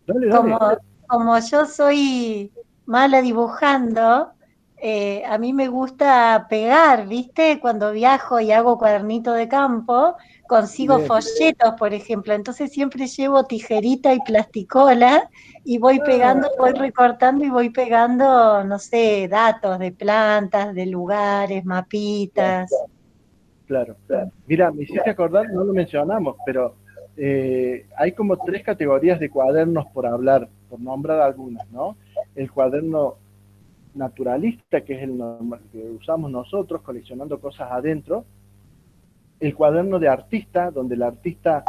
Dale. Como yo soy mala dibujando, a mí me gusta pegar, ¿viste? Cuando viajo y hago cuadernito de campo, consigo folletos, por ejemplo. Entonces siempre llevo tijerita y plasticola y voy pegando, voy recortando y voy pegando, no sé, datos de plantas, de lugares, mapitas. Claro. Mira, me hiciste acordar, no lo mencionamos, pero hay como 3 categorías de cuadernos por hablar, por nombrar algunas, ¿no? El cuaderno naturalista, que es el normal que usamos nosotros, coleccionando cosas adentro. El cuaderno de artista, donde el artista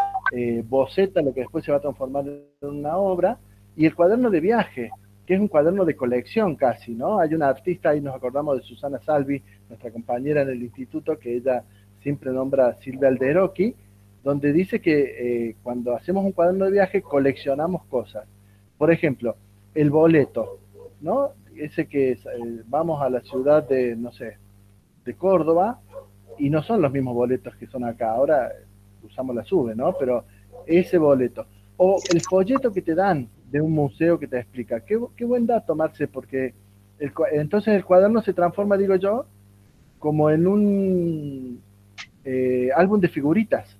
boceta lo que después se va a transformar en una obra. Y el cuaderno de viaje, que es un cuaderno de colección casi, ¿no? Hay una artista, ahí nos acordamos de Susana Salvi, nuestra compañera en el instituto, que ella siempre nombra a Silvia Alderocchi, donde dice que cuando hacemos un cuaderno de viaje coleccionamos cosas. Por ejemplo, el boleto, ¿no? Ese que vamos a la ciudad de, no sé, de Córdoba, y no son los mismos boletos que son acá, ahora usamos la SUBE, ¿no? Pero ese boleto. O el folleto que te dan de un museo que te explica. Qué buen dato, Marce, porque entonces el cuaderno se transforma, digo yo, como en un álbum de figuritas,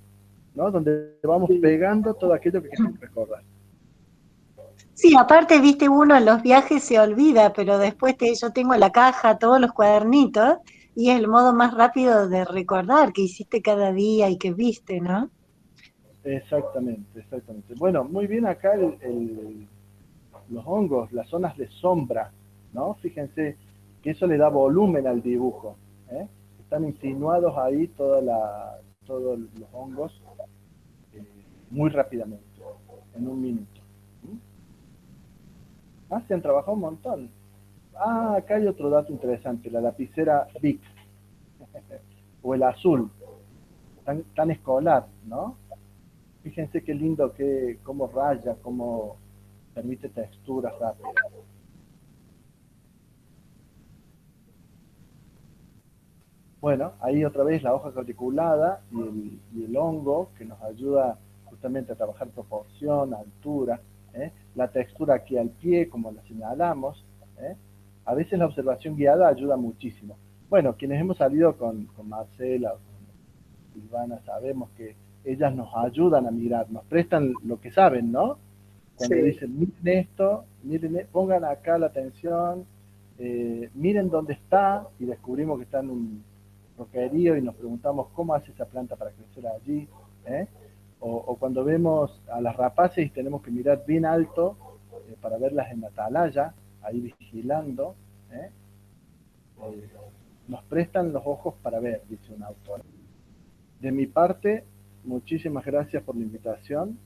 ¿no? Donde vamos pegando todo aquello que queremos recordar. Sí, aparte, viste, uno en los viajes se olvida, pero después yo tengo la caja, todos los cuadernitos, y es el modo más rápido de recordar que hiciste cada día y que viste, ¿no? Exactamente. Bueno, muy bien acá los hongos, las zonas de sombra, ¿no? Fíjense que eso le da volumen al dibujo, ¿eh? Están insinuados ahí todos los hongos muy rápidamente, en un minuto. Se han trabajado un montón. Acá hay otro dato interesante, la lapicera Bic, o el azul, tan escolar, ¿no? Fíjense qué lindo, cómo raya, cómo permite texturas rápidas. Bueno, ahí otra vez la hoja cuadriculada y el hongo que nos ayuda justamente a trabajar proporción, altura, la textura aquí al pie, como la señalamos. A veces la observación guiada ayuda muchísimo. Bueno, quienes hemos salido con Marcela o con Silvana sabemos que ellas nos ayudan a mirar, nos prestan lo que saben, ¿no? Cuando dicen, miren esto, miren, pongan acá la atención, miren dónde está, y descubrimos que está en un roquerío y nos preguntamos cómo hace esa planta para crecer allí, ¿eh? O cuando vemos a las rapaces y tenemos que mirar bien alto para verlas en la atalaya, ahí vigilando, ¿eh? Nos prestan los ojos para ver, dice una autora. De mi parte, muchísimas gracias por la invitación.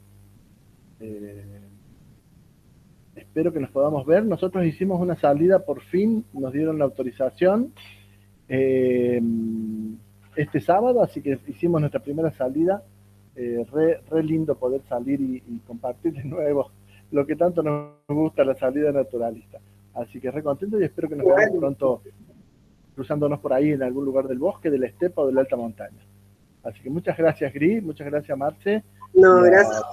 Espero que nos podamos ver. Nosotros hicimos una salida, por fin nos dieron la autorización este sábado, así que hicimos nuestra primera salida. Re lindo poder salir y compartir de nuevo lo que tanto nos gusta, la salida naturalista. Así que re contento y espero que nos veamos pronto cruzándonos por ahí en algún lugar del bosque, de la estepa o de la alta montaña. Así que muchas gracias, Gris, muchas gracias, Marce. No, gracias.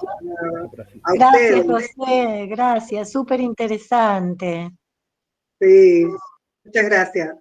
Gracias, José, gracias, súper interesante. Sí, muchas gracias.